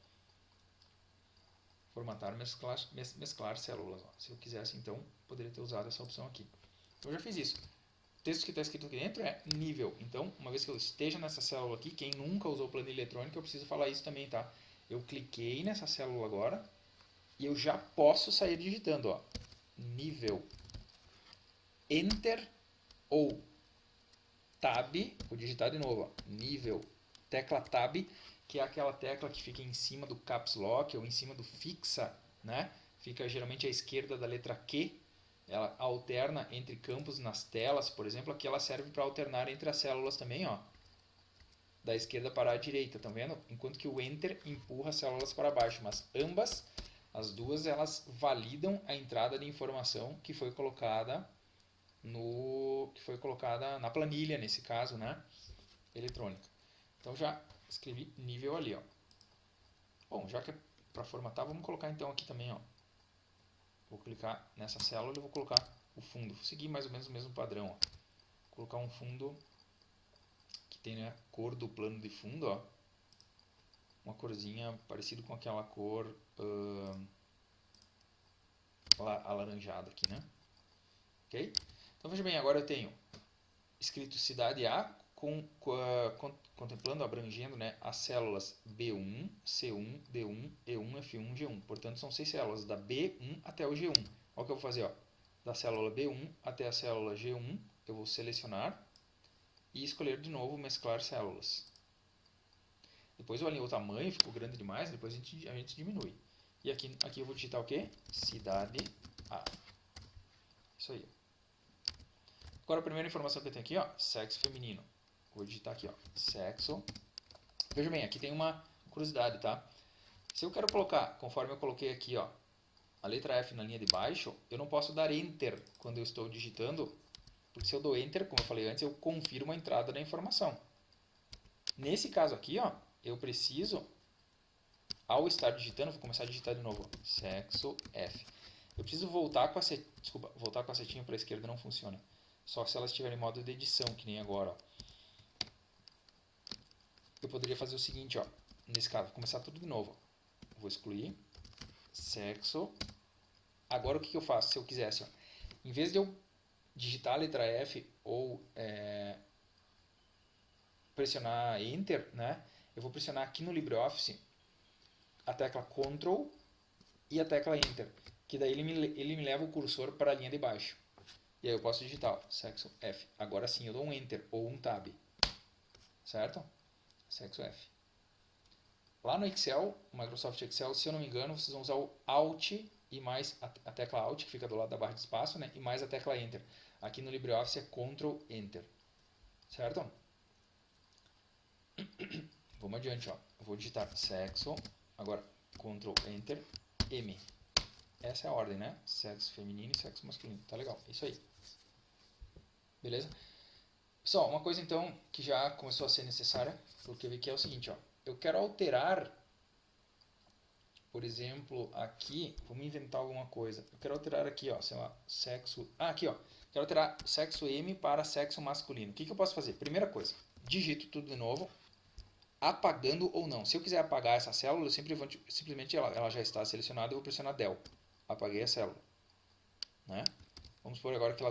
Formatar, mesclar células. Ó. Se eu quisesse, então, poderia ter usado essa opção aqui. Eu já fiz isso. O texto que está escrito aqui dentro é nível. Então, uma vez que eu esteja nessa célula aqui, quem nunca usou planilha eletrônica, eu preciso falar isso também, tá? Eu cliquei nessa célula agora e eu já posso sair digitando, ó. Nível. Enter ou Tab. Vou digitar de novo, ó. Nível. Tecla Tab, que é aquela tecla que fica em cima do Caps Lock ou em cima do fixa, né? Fica geralmente à esquerda da letra Q. Ela alterna entre campos nas telas, por exemplo. Aqui ela serve para alternar entre as células também, ó. Da esquerda para a direita, tá vendo? Enquanto que o Enter empurra as células para baixo, mas ambas, as duas, elas validam a entrada de informação que foi colocada na planilha, nesse caso, né? Eletrônica. Então já escrevi nível ali, ó. Bom, já que é para formatar, vamos colocar então aqui também, ó. Vou clicar nessa célula e vou colocar o fundo. Vou seguir mais ou menos o mesmo padrão, ó. Vou colocar um fundo que tem, né, a cor do plano de fundo, ó. Uma corzinha parecida com aquela cor alaranjada aqui, né? Ok? Então veja bem, agora eu tenho escrito cidade A contemplando, abrangendo, né, as células B1, C1, D1, E1, F1, G1. Portanto, são 6 células, da B1 até o G1. Olha o que eu vou fazer, ó. Da célula B1 até a célula G1, eu vou selecionar e escolher de novo mesclar células. Depois eu alinho o tamanho, ficou grande demais, depois a gente diminui. E aqui eu vou digitar o quê? Cidade A. Isso aí. Agora a primeira informação que eu tenho aqui, ó, sexo feminino. Vou digitar aqui, ó, sexo. Veja bem, aqui tem uma curiosidade, tá? Se eu quero colocar, conforme eu coloquei aqui, ó, a letra F na linha de baixo, eu não posso dar Enter quando eu estou digitando, porque se eu dou Enter, como eu falei antes, eu confirmo a entrada da informação. Nesse caso aqui, ó, eu preciso, ao estar digitando, vou começar a digitar de novo, ó, sexo F. Eu preciso voltar com a setinha, desculpa, voltar com a setinha para a esquerda não funciona. Só se ela estiver em modo de edição, que nem agora, ó. Eu poderia fazer o seguinte, ó. Nesse caso, vou começar tudo de novo. Ó. Vou excluir. Sexo. Agora o que eu faço? Se eu quisesse, ó. Em vez de eu digitar a letra F ou pressionar Enter, né? Eu vou pressionar aqui no LibreOffice a tecla Ctrl e a tecla Enter. Que daí ele me leva o cursor para a linha de baixo. E aí eu posso digitar, ó, sexo F. Agora sim eu dou um Enter ou um Tab. Certo? Sexo F. Lá no Excel, Microsoft Excel, se eu não me engano, vocês vão usar o Alt e mais a tecla Alt, que fica do lado da barra de espaço, né? E mais a tecla Enter. Aqui no LibreOffice é Ctrl Enter. Certo? Vamos adiante, ó. Eu vou digitar sexo, agora Ctrl Enter, M. Essa é a ordem, né? Sexo feminino e sexo masculino. Tá legal, é isso aí. Beleza? Pessoal, uma coisa então que já começou a ser necessária, porque eu vi que é o seguinte, ó. Eu quero alterar, por exemplo, aqui, vamos inventar alguma coisa. Eu quero alterar aqui, ó, sei lá, sexo... Ah, aqui, ó. Quero alterar sexo M para sexo masculino. O que eu posso fazer? Primeira coisa, digito tudo de novo. apagando ou não. Se eu quiser apagar essa célula, eu simplesmente ela já está selecionada, eu vou pressionar del. Apaguei a célula. Né? Vamos supor agora que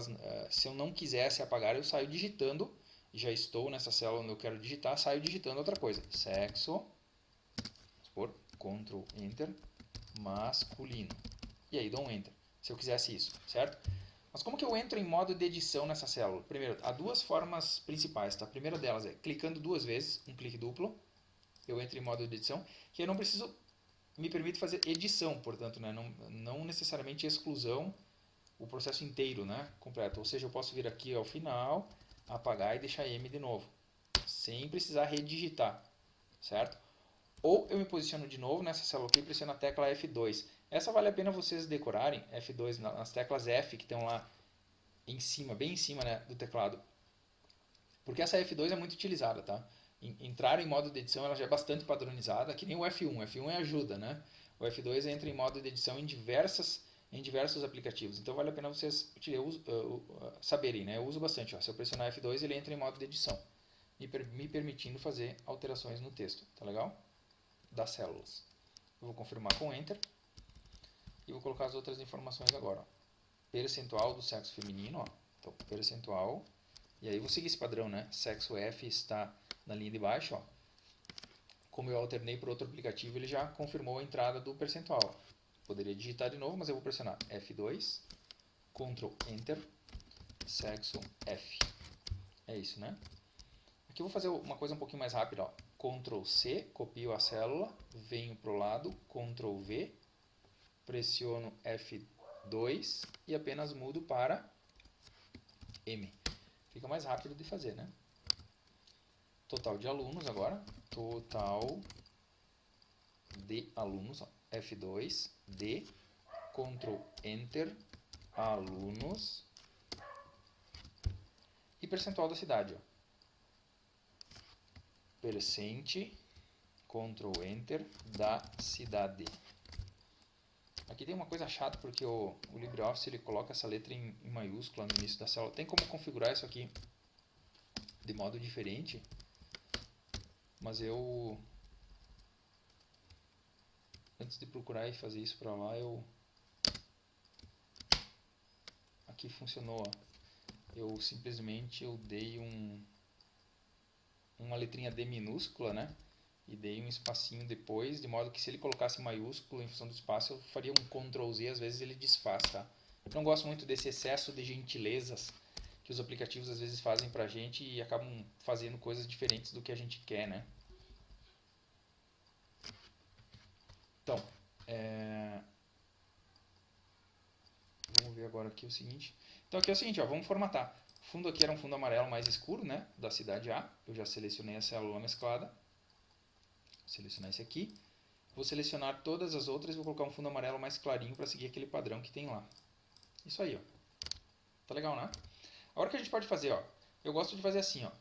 se eu não quisesse apagar, eu saio digitando, e já estou nessa célula onde eu quero digitar, saio digitando outra coisa. Sexo, vamos supor, Ctrl Enter, masculino. E aí dou um Enter, se eu quisesse isso, certo? Mas como que eu entro em modo de edição nessa célula? Primeiro, há duas formas principais, tá? A primeira delas é clicando duas vezes, um clique duplo, eu entro em modo de edição, que eu não preciso, me permite fazer edição, portanto, né? Não necessariamente exclusão, o processo inteiro, né? Completo. Ou seja, eu posso vir aqui ao final, apagar e deixar M de novo, sem precisar redigitar, certo? Ou eu me posiciono de novo nessa célula aqui e pressiono a tecla F2. Essa vale a pena vocês decorarem, F2 nas teclas F que estão lá em cima, bem em cima, né, do teclado. Porque essa F2 é muito utilizada, tá? Entrar em modo de edição ela já é bastante padronizada, que nem o F1. O F1 é ajuda, né? O F2 entra em modo de edição em diversos aplicativos. Então vale a pena vocês saberem, né? Eu uso bastante. Ó. Se eu pressionar F2, ele entra em modo de edição, me permitindo fazer alterações no texto. Tá legal? Das células. Eu vou confirmar com Enter. E vou colocar as outras informações agora. Ó. Percentual do sexo feminino. Ó. Então, percentual. E aí eu vou seguir esse padrão, né? Sexo F está na linha de baixo. Ó. Como eu alternei para outro aplicativo, ele já confirmou a entrada do percentual. Ó. Poderia digitar de novo, mas eu vou pressionar F2, Ctrl Enter, sexo F. É isso, né? Aqui eu vou fazer uma coisa um pouquinho mais rápida. Ó. Ctrl C, copio a célula, venho para o lado, Ctrl V, pressiono F2 e apenas mudo para M. Fica mais rápido de fazer, né? Total de alunos agora. Total de alunos. Ó. F2, D, Ctrl Enter, alunos e percentual da cidade. Ó. Percente, Ctrl Enter, da cidade. Aqui tem uma coisa chata porque o LibreOffice ele coloca essa letra em maiúscula no início da célula. Tem como configurar isso aqui de modo diferente, mas eu, antes de procurar e fazer isso para lá, aqui funcionou. Ó. Eu simplesmente dei uma letrinha D minúscula, né? E dei um espacinho depois, de modo que se ele colocasse maiúsculo em função do espaço, eu faria um Ctrl Z, às vezes ele desfaz, tá? Eu não gosto muito desse excesso de gentilezas que os aplicativos às vezes fazem pra gente e acabam fazendo coisas diferentes do que a gente quer, né? Então, vamos ver agora aqui o seguinte. Então aqui é o seguinte, ó, vamos formatar. O fundo aqui era um fundo amarelo mais escuro, né? Da cidade A. Eu já selecionei a célula mesclada. Vou selecionar esse aqui. Vou selecionar todas as outras e vou colocar um fundo amarelo mais clarinho para seguir aquele padrão que tem lá. Isso aí, ó. Tá legal, né? Agora o que a gente pode fazer, ó. Eu gosto de fazer assim, ó.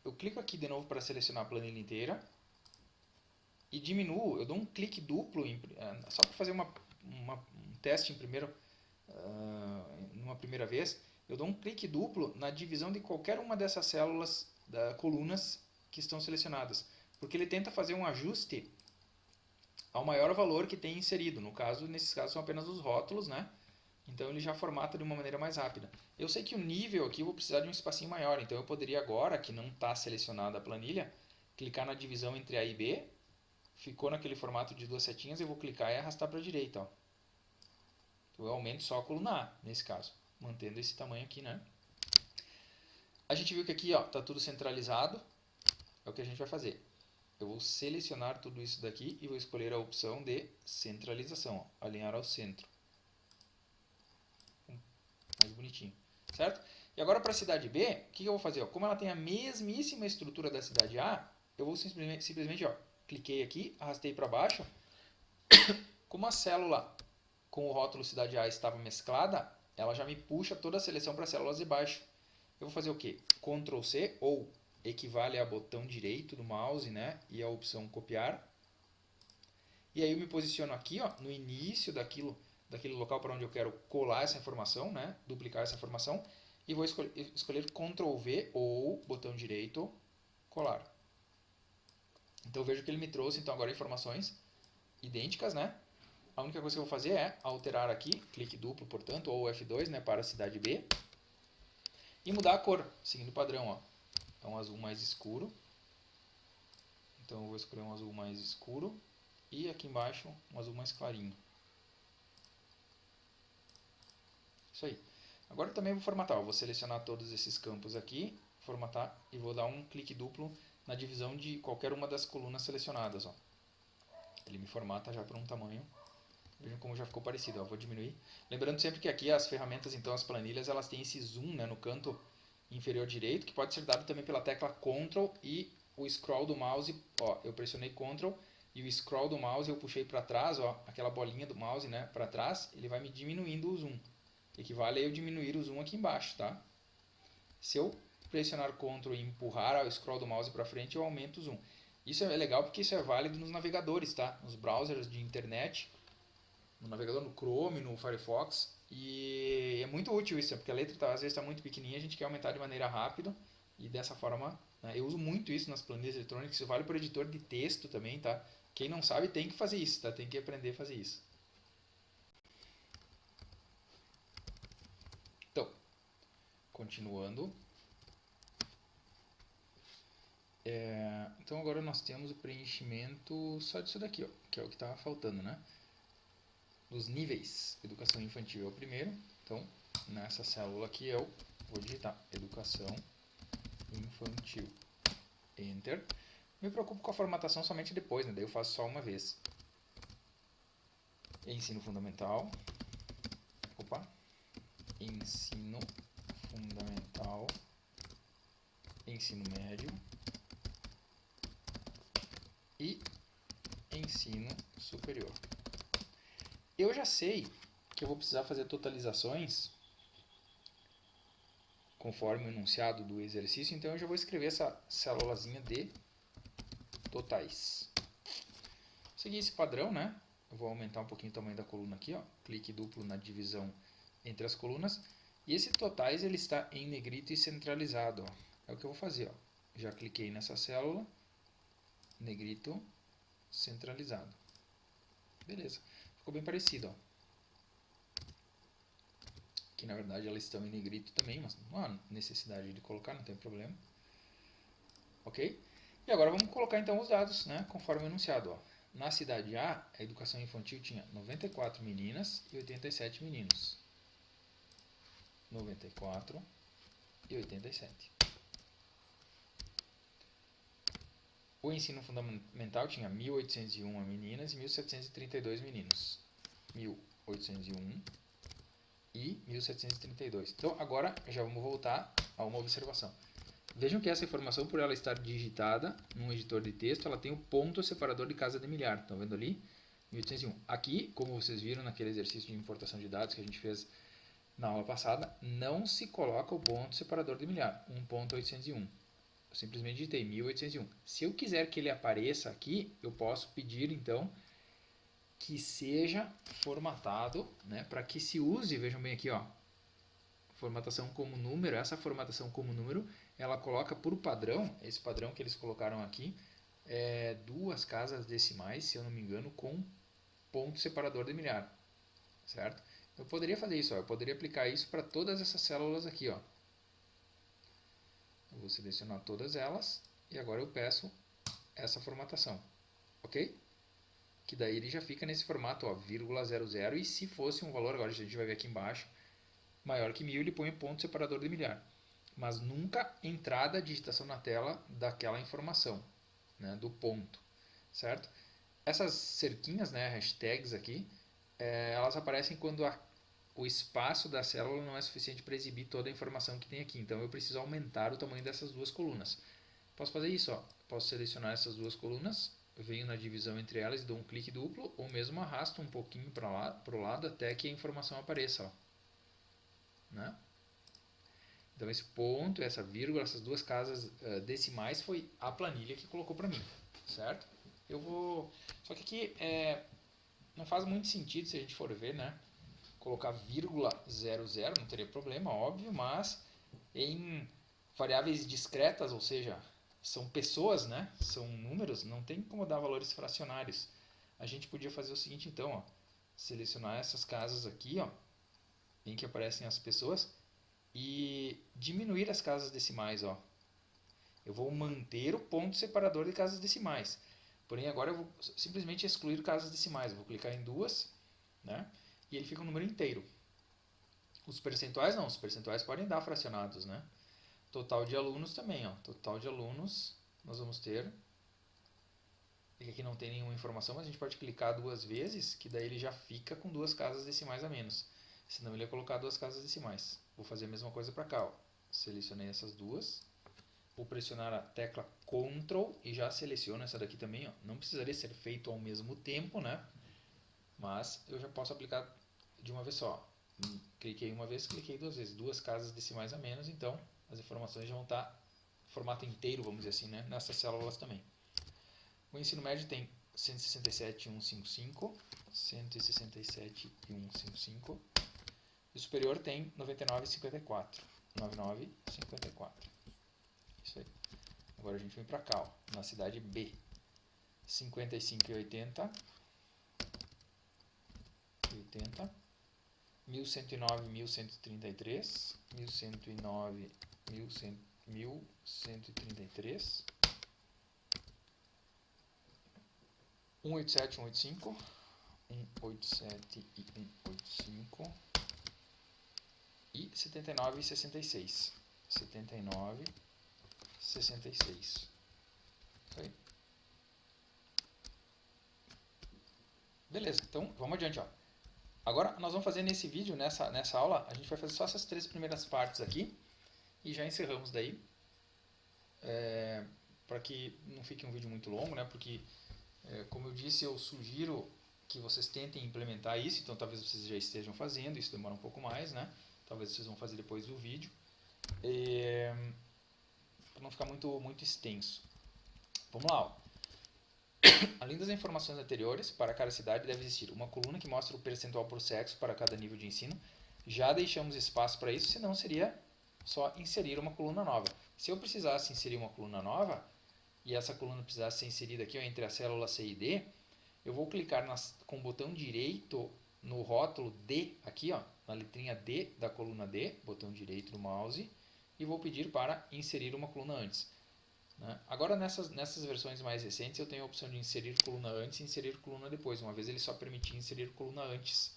Eu clico aqui de novo para selecionar a planilha inteira. E diminuo, eu dou um clique duplo, só para fazer um teste numa primeira vez. Eu dou um clique duplo na divisão de qualquer uma dessas células, colunas que estão selecionadas. Porque ele tenta fazer um ajuste ao maior valor que tem inserido. No caso, nesses casos são apenas os rótulos, né? Então ele já formata de uma maneira mais rápida. Eu sei que o nível aqui eu vou precisar de um espacinho maior, então eu poderia agora, que não está selecionada a planilha, clicar na divisão entre A e B, ficou naquele formato de duas setinhas, eu vou clicar e arrastar para a direita. Ó. Então eu aumento só a coluna A, nesse caso, mantendo esse tamanho aqui, né? A gente viu que aqui está tudo centralizado, é o que a gente vai fazer. Eu vou selecionar tudo isso daqui e vou escolher a opção de centralização, ó, alinhar ao centro. Mais bonitinho, certo? E agora para a cidade B, o que eu vou fazer? Ó? Como ela tem a mesmíssima estrutura da cidade A, eu vou simplesmente ó, cliquei aqui, arrastei para baixo. Como a célula com o rótulo cidade A estava mesclada, ela já me puxa toda a seleção para as células de baixo. Eu vou fazer o quê? Ctrl C, ou equivale a botão direito do mouse, né? E a opção copiar. E aí eu me posiciono aqui, ó, no início daquele local para onde eu quero colar essa informação, né? Duplicar essa informação. E vou escolher Ctrl V ou botão direito, colar. Então eu vejo que ele me trouxe então agora informações idênticas, né? A única coisa que eu vou fazer é alterar aqui, clique duplo, portanto, ou F2, né, para a cidade B, e mudar a cor, seguindo o padrão, ó. É um azul mais escuro. Então eu vou escolher um azul mais escuro e aqui embaixo um azul mais clarinho. Isso aí. Agora também vou formatar, vou selecionar todos esses campos aqui, formatar e vou dar um clique duplo na divisão de qualquer uma das colunas selecionadas, ó. Ele me formata já para um tamanho. Vejam como já ficou parecido, ó. Vou diminuir. Lembrando sempre que aqui as ferramentas, então as planilhas, elas têm esse zoom, né, no canto inferior direito, que pode ser dado também pela tecla Ctrl e o scroll do mouse. Ó, eu pressionei Ctrl e o scroll do mouse eu puxei para trás, ó, aquela bolinha do mouse, né, para trás, ele vai me diminuindo o zoom. Equivale a eu diminuir o zoom aqui embaixo, tá? Se eu pressionar Ctrl e empurrar o scroll do mouse para frente, eu aumento o zoom. Isso é legal porque isso é válido nos navegadores, tá? Nos browsers de internet, no navegador, no Chrome, no Firefox. E é muito útil isso, porque a letra às vezes está muito pequenininha, a gente quer aumentar de maneira rápida. E dessa forma, né, eu uso muito isso nas planilhas eletrônicas, isso vale para o editor de texto também, tá? Quem não sabe tem que fazer isso, tá? Tem que aprender a fazer isso. Então, continuando. Então agora nós temos o preenchimento só disso daqui, ó, que é o que estava faltando, né? Dos níveis. Educação infantil é o primeiro. Então, nessa célula aqui eu vou digitar educação infantil. Enter. Me preocupo com a formatação somente depois, né? Daí eu faço só uma vez. Ensino fundamental. Opa. Ensino fundamental. Ensino médio. E ensino superior. Eu já sei que eu vou precisar fazer totalizações conforme o enunciado do exercício, então eu já vou escrever essa célulazinha de totais. Seguir esse padrão, né? Eu vou aumentar um pouquinho o tamanho da coluna aqui, ó. Clique duplo na divisão entre as colunas. E esse totais ele está em negrito e centralizado, ó. É o que eu vou fazer, ó. Já cliquei nessa célula, negrito centralizado. Beleza. Ficou bem parecido, ó. Que na verdade elas estão em negrito também, mas não há necessidade de colocar, não tem problema. Ok? E agora vamos colocar então os dados, né, conforme enunciado. Ó. Na cidade A, a educação infantil tinha 94 meninas e 87 meninos. 94 e 87. O ensino fundamental tinha 1.801 meninas e 1.732 meninos. 1.801 e 1.732. Então, agora já vamos voltar a uma observação. Vejam que essa informação, por ela estar digitada num editor de texto, ela tem o ponto separador de casa de milhar. Estão vendo ali? 1.801. Aqui, como vocês viram naquele exercício de importação de dados que a gente fez na aula passada, não se coloca o ponto separador de milhar, 1.801. Eu simplesmente digitei 1.801. Se eu quiser que ele apareça aqui, eu posso pedir, então, que seja formatado, né, para que se use, vejam bem aqui, ó, formatação como número. Essa formatação como número, ela coloca por padrão, esse padrão que eles colocaram aqui, duas casas decimais, se eu não me engano, com ponto separador de milhar, certo? Eu poderia fazer isso, ó, eu poderia aplicar isso para todas essas células aqui, ó. Eu vou selecionar todas elas e agora eu peço essa formatação, ok? Que daí ele já fica nesse formato, ó, ,00, e se fosse um valor, agora a gente vai ver aqui embaixo, maior que 1000, ele põe o ponto separador de milhar. Mas nunca entrada, digitação na tela daquela informação, né, do ponto, certo? Essas cerquinhas, né, hashtags aqui, elas aparecem quando o espaço da célula não é suficiente para exibir toda a informação que tem aqui. Então eu preciso aumentar o tamanho dessas duas colunas. Posso fazer isso, ó. Posso selecionar essas duas colunas, venho na divisão entre elas e dou um clique duplo, ou mesmo arrasto um pouquinho para o lado até que a informação apareça, ó. Né? Então esse ponto, essa vírgula, essas duas casas decimais foi a planilha que colocou para mim, certo? Eu vou... Só que aqui não faz muito sentido se a gente for ver, né? Colocar ,00, não teria problema, óbvio, mas em variáveis discretas, ou seja, são pessoas, né? São números, não tem como dar valores fracionários. A gente podia fazer o seguinte então, ó, selecionar essas casas aqui, ó, em que aparecem as pessoas e diminuir as casas decimais, ó. Eu vou manter o ponto separador de casas decimais. Porém, agora eu vou simplesmente excluir casas decimais. Eu vou clicar em duas, né? E ele fica um número inteiro. Os percentuais não, os percentuais podem dar fracionados, né? Total de alunos também, ó. Total de alunos, nós vamos ter. Aqui não tem nenhuma informação, mas a gente pode clicar duas vezes, que daí ele já fica com duas casas decimais a menos. Senão ele ia colocar duas casas decimais. Vou fazer a mesma coisa para cá, ó. Selecionei essas duas. Vou pressionar a tecla Ctrl e já seleciono essa daqui também, ó. Não precisaria ser feito ao mesmo tempo, né? Mas eu já posso aplicar de uma vez só. Cliquei uma vez, cliquei duas vezes. Duas casas decimais a menos, então as informações já vão estar formato inteiro, vamos dizer assim, né? Nessas células também. O ensino médio tem 167.155, 167.155. E o superior tem 99.54. 99.54. Isso aí. Agora a gente vem para cá, ó, na cidade B. 55.80. 80. 1109.133. 1109.133. 187, 185. 187 e 185. E 79 e 66. 79 66. Isso aí. Beleza, então vamos adiante, ó. Agora nós vamos fazer nesse vídeo, nessa aula, a gente vai fazer só essas três primeiras partes aqui e já encerramos daí. Para que não fique um vídeo muito longo, né? Porque, como eu disse, eu sugiro que vocês tentem implementar isso, então talvez vocês já estejam fazendo, isso demora um pouco mais, né? Talvez vocês vão fazer depois do vídeo. Para não ficar muito extenso. Vamos lá, ó. Além das informações anteriores, para cada cidade deve existir uma coluna que mostra o percentual por sexo para cada nível de ensino. Já deixamos espaço para isso, senão seria só inserir uma coluna nova. Se eu precisasse inserir uma coluna nova, e essa coluna precisasse ser inserida aqui, ó, entre a célula C e D, eu vou clicar com o botão direito no rótulo D, aqui, ó, na letrinha D da coluna D, botão direito do mouse, e vou pedir para inserir uma coluna antes. Né? Agora, nessas versões mais recentes, eu tenho a opção de inserir coluna antes e inserir coluna depois. Uma vez ele só permitia inserir coluna antes.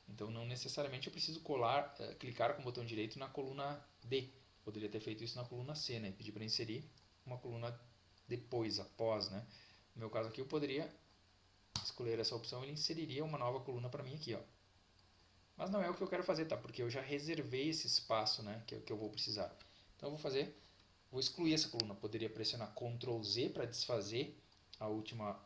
Então, não necessariamente eu preciso clicar com o botão direito na coluna D. Poderia ter feito isso na coluna C, né? Pedir para inserir uma coluna depois, após. Né? No meu caso aqui, eu poderia escolher essa opção e ele inseriria uma nova coluna para mim aqui. Ó. Mas não é o que eu quero fazer, tá? Porque eu já reservei esse espaço, né? Que eu vou precisar. Então, eu vou excluir essa coluna. Poderia pressionar Ctrl Z para desfazer a última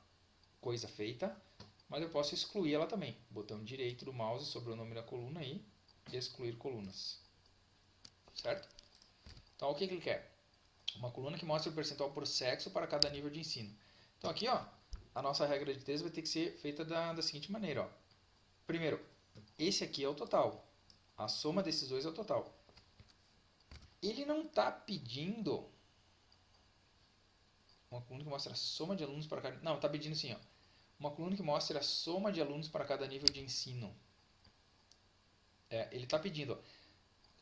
coisa feita, mas eu posso excluir ela também. Botão direito do mouse sobre o nome da coluna e excluir colunas. Certo? Então, o que ele quer? Uma coluna que mostra o percentual por sexo para cada nível de ensino. Então, aqui, ó, a nossa regra de 3 vai ter que ser feita da seguinte maneira. Ó. Primeiro, esse aqui é o total. A soma desses dois é o total. Ele não está pedindo uma coluna que mostra a soma de alunos para cada... Não, está pedindo assim, ó, uma coluna que mostra a soma de alunos para cada nível de ensino. Ele está pedindo... Ó,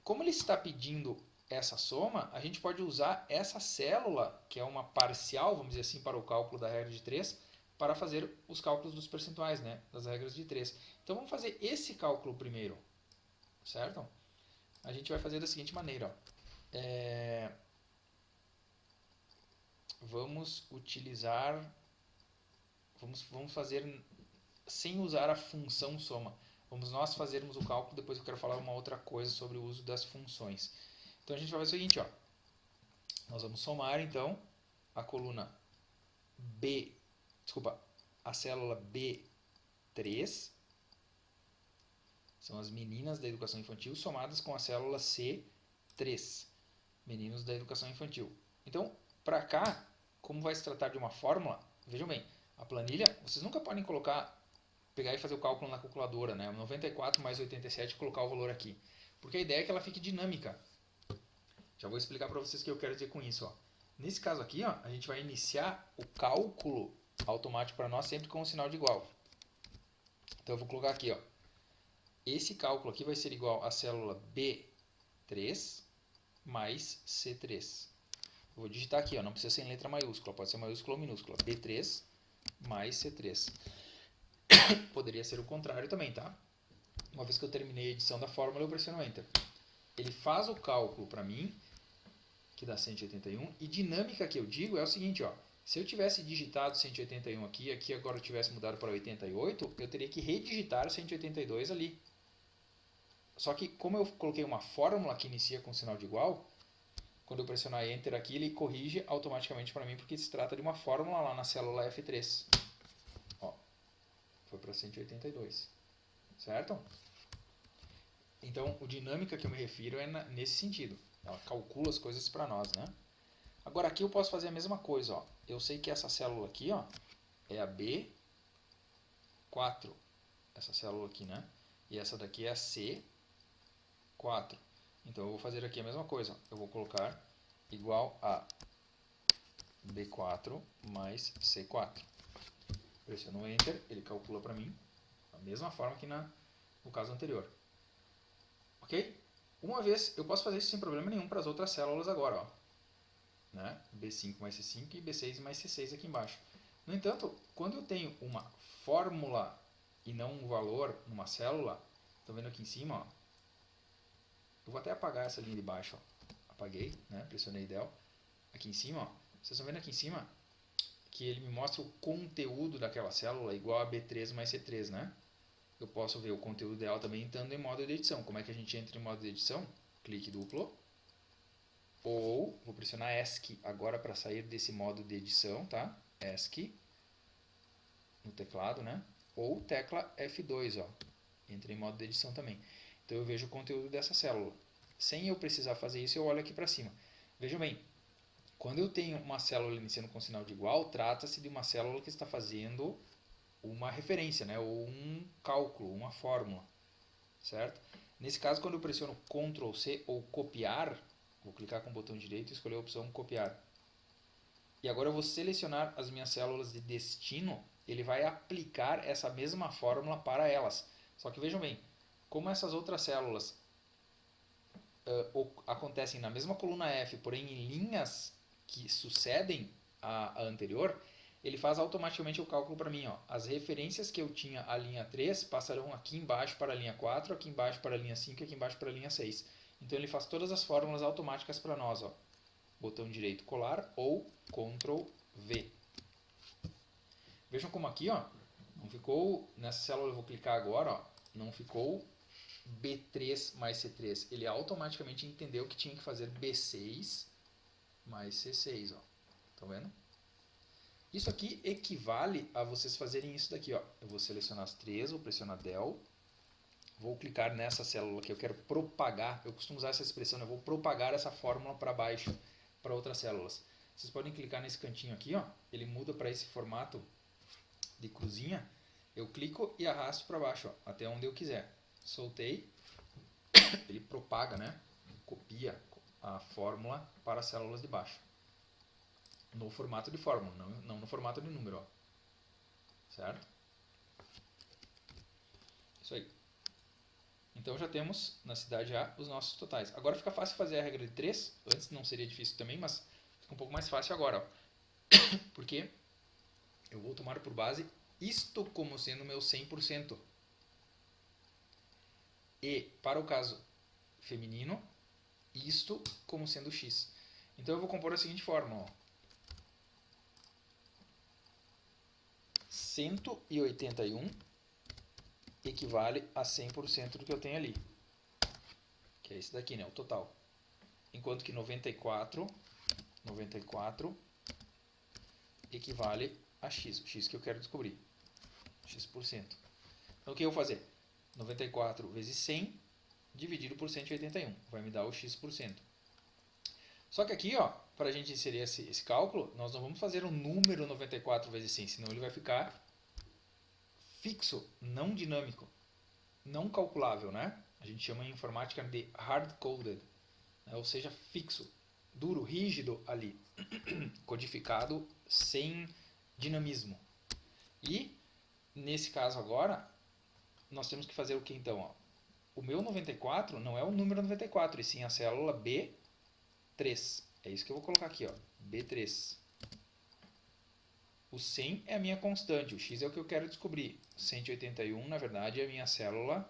como ele está pedindo essa soma, a gente pode usar essa célula, que é uma parcial, vamos dizer assim, para o cálculo da regra de 3, para fazer os cálculos dos percentuais, né, das regras de 3. Então, vamos fazer esse cálculo primeiro, certo? A gente vai fazer da seguinte maneira, ó. Vamos fazer sem usar a função soma. Vamos nós fazermos o cálculo, depois eu quero falar uma outra coisa sobre o uso das funções. Então a gente vai fazer o seguinte, ó. Nós vamos somar então a coluna a célula B3, são as meninas da educação infantil, somadas com a célula C3, meninos da educação infantil. Então, para cá, como vai se tratar de uma fórmula, vejam bem, a planilha, vocês nunca podem pegar e fazer o cálculo na calculadora, né? 94 mais 87 e colocar o valor aqui. Porque a ideia é que ela fique dinâmica. Já vou explicar para vocês o que eu quero dizer com isso. Ó. Nesse caso aqui, ó, a gente vai iniciar o cálculo automático para nós sempre com o sinal de igual. Então eu vou colocar aqui, ó, esse cálculo aqui vai ser igual à célula B3 mais C3. Eu vou digitar aqui, ó, não precisa ser em letra maiúscula, pode ser maiúscula ou minúscula. B3 mais C3. Poderia ser o contrário também, tá? Uma vez que eu terminei a edição da fórmula, eu pressiono Enter. Ele faz o cálculo para mim, que dá 181, e dinâmica que eu digo é o seguinte, ó, se eu tivesse digitado 181 aqui, aqui agora eu tivesse mudado para 88, eu teria que redigitar 182 ali. Só que como eu coloquei uma fórmula que inicia com sinal de igual, quando eu pressionar Enter aqui, ele corrige automaticamente para mim, porque se trata de uma fórmula lá na célula F3. Ó, foi para 182, certo? Então, o dinâmica que eu me refiro é nesse sentido. Ela calcula as coisas para nós, né? Agora aqui eu posso fazer a mesma coisa, ó. Eu sei que essa célula aqui, ó, é a B4. Essa célula aqui, né? E essa daqui é a C4. Então eu vou fazer aqui a mesma coisa. Eu vou colocar igual a B4 mais C4. Pressiono Enter, ele calcula para mim da mesma forma que no caso anterior. Ok? Uma vez, eu posso fazer isso sem problema nenhum para as outras células agora, ó. Né? B5 mais C5 e B6 mais C6 aqui embaixo. No entanto, quando eu tenho uma fórmula e não um valor numa célula, estão vendo aqui em cima, ó, eu vou até apagar essa linha de baixo, ó. Apaguei, né? Pressionei Del. Aqui em cima, ó, vocês estão vendo aqui em cima que ele me mostra o conteúdo daquela célula igual a B3 mais C3, né? Eu posso ver o conteúdo dela também estando em modo de edição. Como é que a gente entra em modo de edição? Clique duplo. Ou, vou pressionar ESC agora para sair desse modo de edição, tá? ESC no teclado, né? Ou tecla F2, ó. Entra em modo de edição também. Então eu vejo o conteúdo dessa célula. Sem eu precisar fazer isso, eu olho aqui para cima. Vejam bem, quando eu tenho uma célula iniciando com sinal de igual, trata-se de uma célula que está fazendo uma referência, né? Ou um cálculo, uma fórmula, certo? Nesse caso, quando eu pressiono Ctrl C ou copiar, vou clicar com o botão direito e escolher a opção copiar. E agora eu vou selecionar as minhas células de destino, ele vai aplicar essa mesma fórmula para elas. Só que vejam bem, como essas outras células acontecem na mesma coluna F, porém em linhas que sucedem a anterior, ele faz automaticamente o cálculo para mim. Ó. As referências que eu tinha à linha 3 passarão aqui embaixo para a linha 4, aqui embaixo para a linha 5 e aqui embaixo para a linha 6. Então ele faz todas as fórmulas automáticas para nós. Ó. Botão direito colar ou Ctrl V. Vejam como aqui, ó, não ficou, nessa célula eu vou clicar agora, ó, não ficou B3 mais C3. Ele automaticamente entendeu que tinha que fazer B6 mais C6. Estão vendo? Isso aqui equivale a vocês fazerem isso daqui. Ó. Eu vou selecionar as três, vou pressionar Del. Vou clicar nessa célula que eu quero propagar. Eu costumo usar essa expressão, né? Eu vou propagar essa fórmula para baixo, para outras células. Vocês podem clicar nesse cantinho aqui, ó. Ele muda para esse formato de cruzinha. Eu clico e arrasto para baixo, ó, até onde eu quiser. Soltei, ele propaga, né? Copia a fórmula para as células de baixo. No formato de fórmula, não no formato de número. Ó. Certo? Isso aí. Então já temos na cidade A os nossos totais. Agora fica fácil fazer a regra de 3. Antes não seria difícil também, mas fica um pouco mais fácil agora. Ó. Porque eu vou tomar por base isto como sendo meu 100%. E para o caso feminino, isto como sendo x. Então eu vou compor da seguinte forma. Ó. 181 equivale a 100% do que eu tenho ali. Que é esse daqui, né? O total. Enquanto que 94 equivale a x. O x que eu quero descobrir. X%. Então o que eu vou fazer? 94 vezes 100 dividido por 181. Vai me dar o x%. Só que aqui, ó, para a gente inserir esse cálculo, nós não vamos fazer um número 94 vezes 100, senão ele vai ficar fixo, não dinâmico, não calculável, né? A gente chama em informática de hard-coded, né? Ou seja, fixo. duro, rígido ali, codificado sem dinamismo. E, nesse caso agora, nós temos que fazer o que então? Ó? O meu 94 não é o número 94, e sim a célula B3. É isso que eu vou colocar aqui, ó, B3. O 100 é a minha constante, o x é o que eu quero descobrir. 181, na verdade, é a minha célula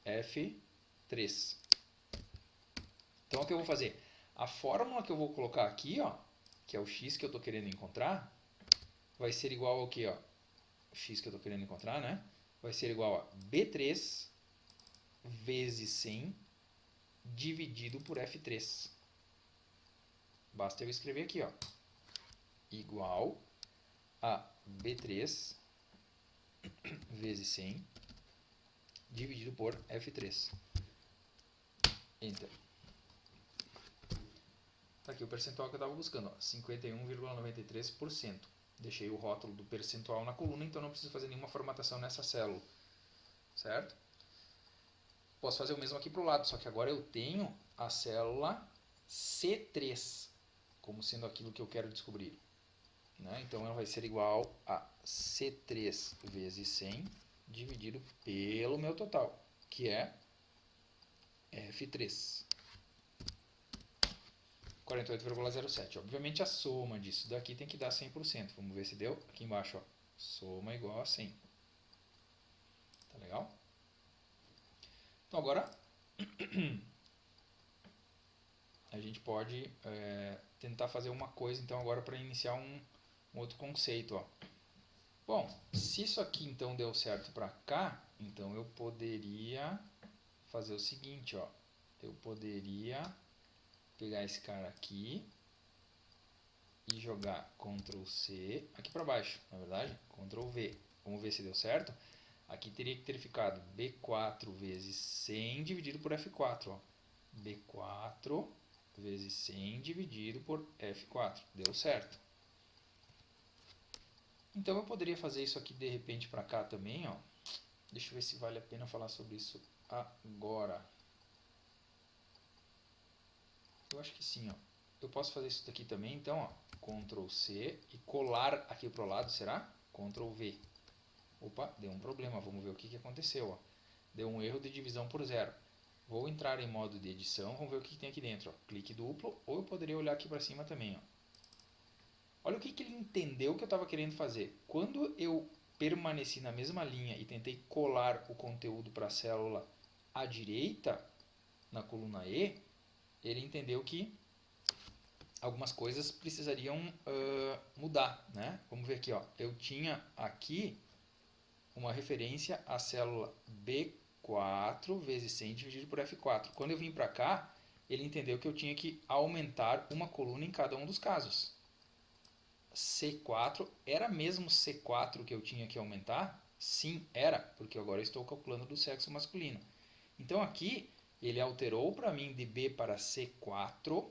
F3. Então, o que eu vou fazer? A fórmula que eu vou colocar aqui, ó, que é o x que eu estou querendo encontrar, vai ser igual ao que? Ó, o x que eu estou querendo encontrar, né? Vai ser igual a B3 vezes 100 dividido por F3. Basta eu escrever aqui, ó, igual a B3 vezes 100 dividido por F3. Enter. Tá aqui o percentual que eu estava buscando, 51,93%. Deixei o rótulo do percentual na coluna, então não preciso fazer nenhuma formatação nessa célula. Certo? Posso fazer o mesmo aqui para o lado, só que agora eu tenho a célula C3 como sendo aquilo que eu quero descobrir. Né? Então ela vai ser igual a C3 vezes 100 dividido pelo meu total, que é F3. 48,07. Obviamente a soma disso daqui tem que dar 100%. Vamos ver se deu. Aqui embaixo, ó, soma igual a 100. Tá legal? Então agora a gente pode tentar fazer uma coisa então agora para iniciar um outro conceito. Ó. Bom, se isso aqui então deu certo para cá, então eu poderia fazer o seguinte, ó. Eu poderia pegar esse cara aqui e jogar Ctrl C aqui para baixo, na verdade, Ctrl V. Vamos ver se deu certo. Aqui teria que ter ficado B4 vezes 100 dividido por F4. Ó. B4 vezes 100 dividido por F4. Deu certo. Então eu poderia fazer isso aqui de repente para cá também. Ó. Deixa eu ver se vale a pena falar sobre isso agora. Eu acho que sim. Ó. Eu posso fazer isso daqui também. Então, ó, Ctrl C e colar aqui para o lado, será? Ctrl V. Opa, deu um problema. Vamos ver o que aconteceu. Ó. Deu um erro de divisão por zero. Vou entrar em modo de edição. Vamos ver o que tem aqui dentro. Ó. Clique duplo. Ou eu poderia olhar aqui para cima também. Ó. Olha o que ele entendeu que eu estava querendo fazer. Quando eu permaneci na mesma linha e tentei colar o conteúdo para a célula à direita, na coluna E, ele entendeu que algumas coisas precisariam mudar. Né? Vamos ver aqui. Ó. Eu tinha aqui uma referência à célula B4 vezes 100 dividido por F4. Quando eu vim para cá, ele entendeu que eu tinha que aumentar uma coluna em cada um dos casos. C4, era mesmo C4 que eu tinha que aumentar? Sim, era, porque agora eu estou calculando do sexo masculino. Então aqui, ele alterou para mim de B para C4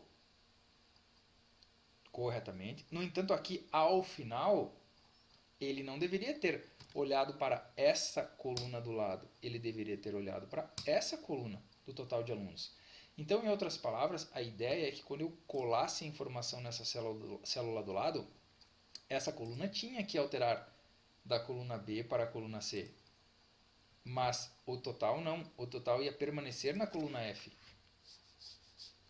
corretamente. No entanto, aqui ao final, ele não deveria ter olhado para essa coluna do lado. Ele deveria ter olhado para essa coluna do total de alunos. Então, em outras palavras, a ideia é que quando eu colasse a informação nessa célula do lado, essa coluna tinha que alterar da coluna B para a coluna C. Mas o total não. O total ia permanecer na coluna F.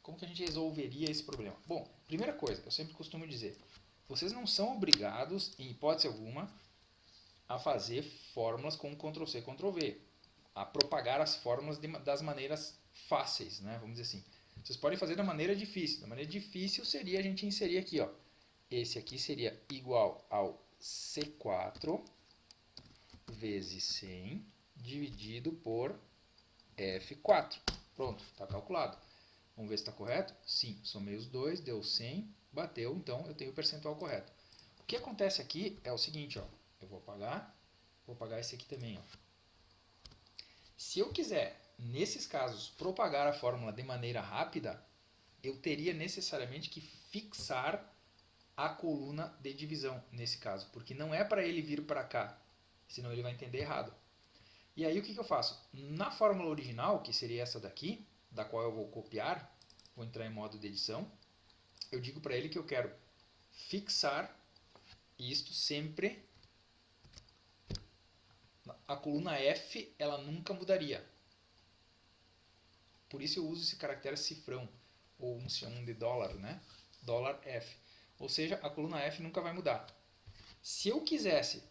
Como que a gente resolveria esse problema? Bom, primeira coisa, eu sempre costumo dizer, vocês não são obrigados, em hipótese alguma, a fazer fórmulas com Ctrl C, Ctrl V. A propagar as fórmulas das maneiras fáceis, né? Vamos dizer assim. Vocês podem fazer da maneira difícil. Da maneira difícil seria a gente inserir aqui, ó. Esse aqui seria igual ao C4 vezes 100 dividido por F4. Pronto, está calculado. Vamos ver se está correto? Sim, somei os dois, deu 100, bateu, então eu tenho o percentual correto. O que acontece aqui é o seguinte, ó, eu vou apagar esse aqui também. Ó. Se eu quiser, nesses casos, propagar a fórmula de maneira rápida, eu teria necessariamente que fixar a coluna de divisão nesse caso, porque não é para ele vir para cá, senão ele vai entender errado. E aí o que eu faço? Na fórmula original, que seria essa daqui, da qual eu vou copiar, vou entrar em modo de edição, eu digo para ele que eu quero fixar isto sempre. A coluna F, ela nunca mudaria. Por isso eu uso esse caractere cifrão, ou um chamam de dólar, né? Dólar F. Ou seja, a coluna F nunca vai mudar. Se eu quisesse,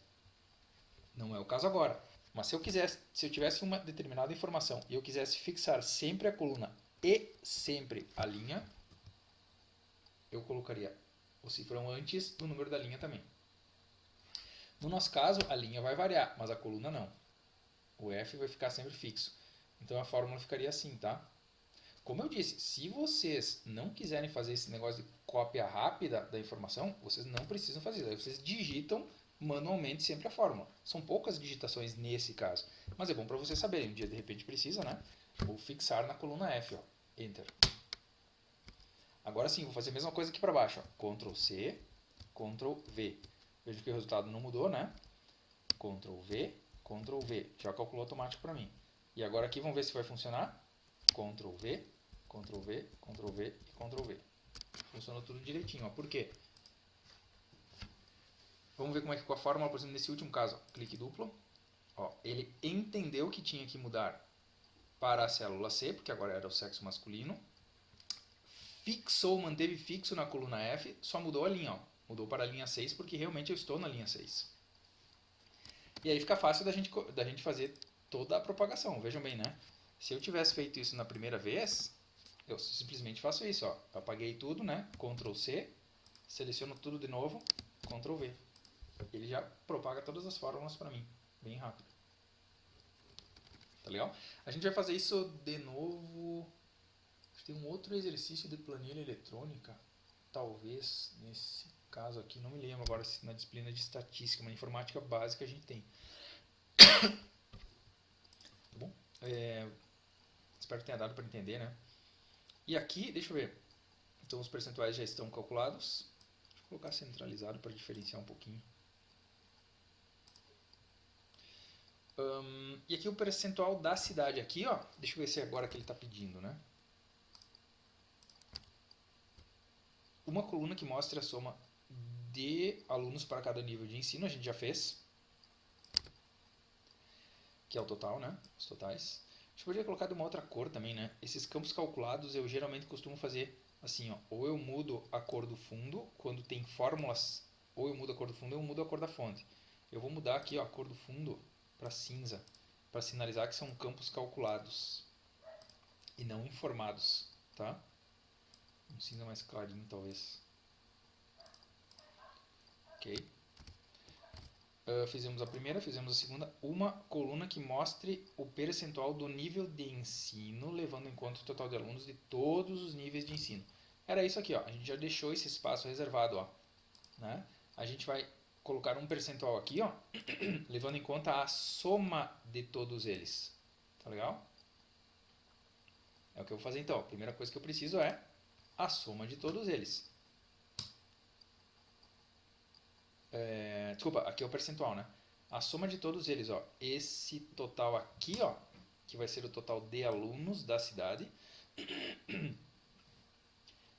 não é o caso agora, mas se eu tivesse uma determinada informação e eu quisesse fixar sempre a coluna e sempre a linha, eu colocaria o cifrão antes do número da linha também. No nosso caso, a linha vai variar, mas a coluna não. O F vai ficar sempre fixo. Então a fórmula ficaria assim, tá? Como eu disse, se vocês não quiserem fazer esse negócio de cópia rápida da informação, vocês não precisam fazer isso. Aí vocês digitam manualmente sempre a fórmula. São poucas digitações nesse caso. Mas é bom para vocês saberem. Um dia de repente precisa, né? Vou fixar na coluna F, ó. Enter. Agora sim, vou fazer a mesma coisa aqui para baixo, ó. Ctrl C, Ctrl V. Veja que o resultado não mudou, né? Ctrl V, Ctrl V. Já calculou automático para mim. E agora aqui vamos ver se vai funcionar. Ctrl V, Ctrl V, Ctrl V e Ctrl V. Funcionou tudo direitinho. Ó. Por quê? Vamos ver como é que ficou a fórmula, por exemplo, nesse último caso. Ó. Clique duplo. Ó, ele entendeu que tinha que mudar para a célula C, porque agora era o sexo masculino. Fixou, manteve fixo na coluna F, só mudou a linha. Ó. Mudou para a linha 6, porque realmente eu estou na linha 6. E aí fica fácil da gente fazer toda a propagação. Vejam bem, né? Se eu tivesse feito isso na primeira vez, eu simplesmente faço isso. Ó. Apaguei tudo, né? Ctrl C, seleciono tudo de novo, Ctrl V. Ele já propaga todas as fórmulas para mim, bem rápido. Tá legal? A gente vai fazer isso de novo. Acho que tem um outro exercício de planilha eletrônica, talvez nesse caso aqui, não me lembro agora se na disciplina de estatística, uma informática básica a gente tem. Tá bom? Espero que tenha dado para entender, né? E aqui, deixa eu ver. Então os percentuais já estão calculados. Deixa eu colocar centralizado para diferenciar um pouquinho. E aqui o percentual da cidade aqui, ó. Deixa eu ver se é agora que ele está pedindo, né? Uma coluna que mostra a soma de alunos para cada nível de ensino, a gente já fez. Que é o total, né? Os totais. A gente poderia colocar de uma outra cor também, né? Esses campos calculados eu geralmente costumo fazer assim, ó. Ou eu mudo a cor do fundo, quando tem fórmulas, ou eu mudo a cor do fundo ou eu mudo a cor da fonte. Eu vou mudar aqui, ó, a cor do fundo para cinza, para sinalizar que são campos calculados e não informados, tá? Um cinza mais clarinho, talvez. Ok. Fizemos a primeira, fizemos a segunda. Uma coluna que mostre o percentual do nível de ensino, levando em conta o total de alunos de todos os níveis de ensino. Era isso aqui, ó. A gente já deixou esse espaço reservado, ó. Né? A gente vai colocar um percentual aqui, ó, levando em conta a soma de todos eles. Tá legal? É o que eu vou fazer então. A primeira coisa que eu preciso é a soma de todos eles. Desculpa, aqui é o percentual, né? A soma de todos eles, ó. Esse total aqui, ó, que vai ser o total de alunos da cidade,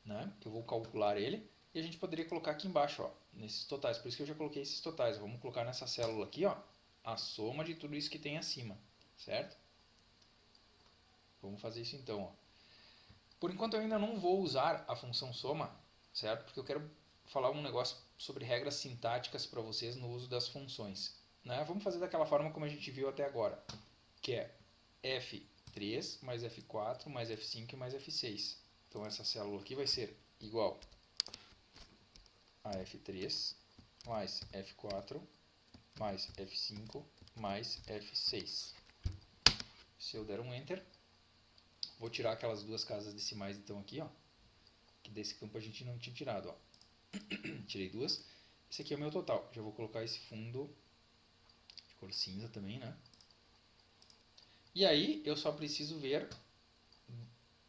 né? Eu vou calcular ele e a gente poderia colocar aqui embaixo, ó, nesses totais. Por isso que eu já coloquei esses totais. Vamos colocar nessa célula aqui, ó, a soma de tudo isso que tem acima, certo? Vamos fazer isso então, ó. Por enquanto eu ainda não vou usar a função soma, certo? Porque eu quero falar um negócio sobre regras sintáticas para vocês no uso das funções. Né? Vamos fazer daquela forma como a gente viu até agora, que é F3 mais F4 mais F5 mais F6. Então essa célula aqui vai ser igual a F3 mais F4 mais F5 mais F6. Se eu der um Enter, vou tirar aquelas duas casas decimais então aqui, ó, que desse campo a gente não tinha tirado, ó. Tirei duas. Esse aqui é o meu total. Já vou colocar esse fundo de cor cinza também, né? E aí eu só preciso ver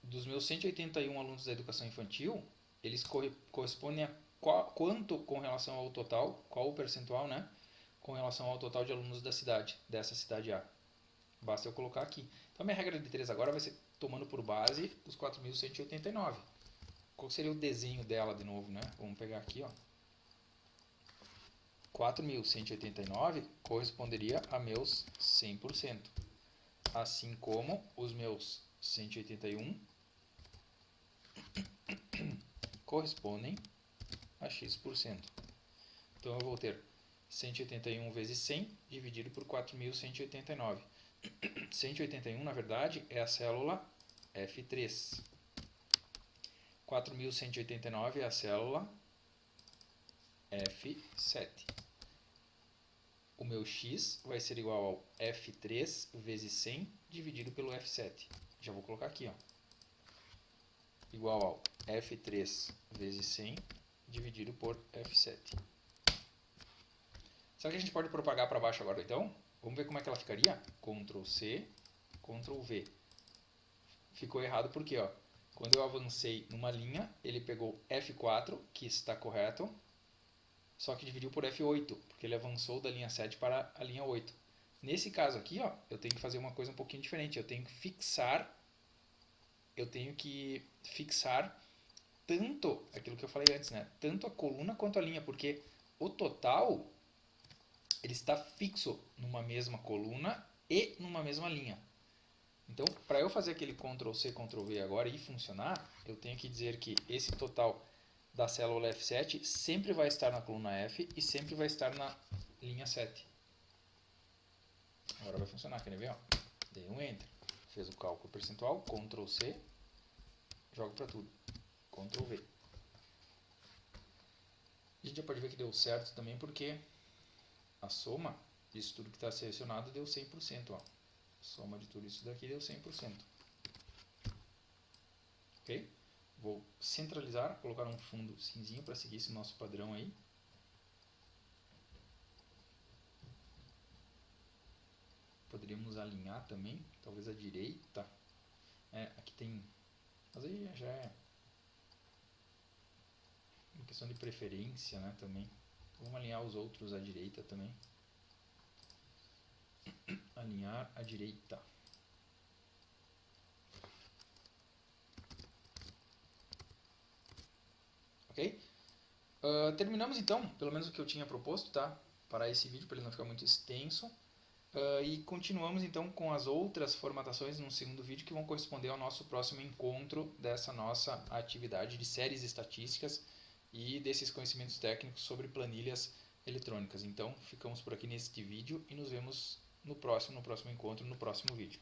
dos meus 181 alunos da educação infantil, eles correspondem a quanto com relação ao total, qual o percentual, né? Com relação ao total de alunos da cidade, dessa cidade A. Basta eu colocar aqui. Então a minha regra de 3 agora vai ser tomando por base os 4.189. qual seria o desenho dela de novo, né? Vamos pegar aqui, ó. 4.189 corresponderia a meus 100%, assim como os meus 181 correspondem a x%. Então eu vou ter 181 vezes 100 dividido por 4.189. 181, na verdade, é a célula F3. 4.189 é a célula F7. O meu x vai ser igual ao F3 vezes 100 dividido pelo F7. Já vou colocar aqui, ó. Igual ao F3 vezes 100 dividido por F7. Será que a gente pode propagar para baixo agora, então? Vamos ver como é que ela ficaria? Ctrl C, Ctrl V. Ficou errado porque, ó, quando eu avancei numa linha, ele pegou F4, que está correto, só que dividiu por F8, porque ele avançou da linha 7 para a linha 8. Nesse caso aqui, ó, eu tenho que fazer uma coisa um pouquinho diferente. Eu tenho que fixar tanto aquilo que eu falei antes, né? Tanto a coluna quanto a linha, porque o total ele está fixo numa mesma coluna e numa mesma linha. Então, para eu fazer aquele Ctrl C, Ctrl V agora e funcionar, eu tenho que dizer que esse total da célula F7 sempre vai estar na coluna F e sempre vai estar na linha 7. Agora vai funcionar, quer ver? Ó? Dei um Enter. Fez o cálculo percentual, Ctrl C, jogo para tudo. Ctrl V. A gente já pode ver que deu certo também porque a soma disso tudo que está selecionado deu 100%. Ó. A soma de tudo isso daqui deu 100%. Ok? Vou centralizar, colocar um fundo cinzinho para seguir esse nosso padrão aí. Poderíamos alinhar também, talvez à direita. Aqui tem... Mas aí já é uma questão de preferência, né, também. Então, vamos alinhar os outros à direita também. Alinhar à direita. Ok? Terminamos então, pelo menos o que eu tinha proposto, tá? Para esse vídeo, para ele não ficar muito extenso. E continuamos então com as outras formatações no segundo vídeo que vão corresponder ao nosso próximo encontro dessa nossa atividade de séries estatísticas e desses conhecimentos técnicos sobre planilhas eletrônicas. Então, ficamos por aqui neste vídeo e nos vemos no próximo encontro, no próximo vídeo.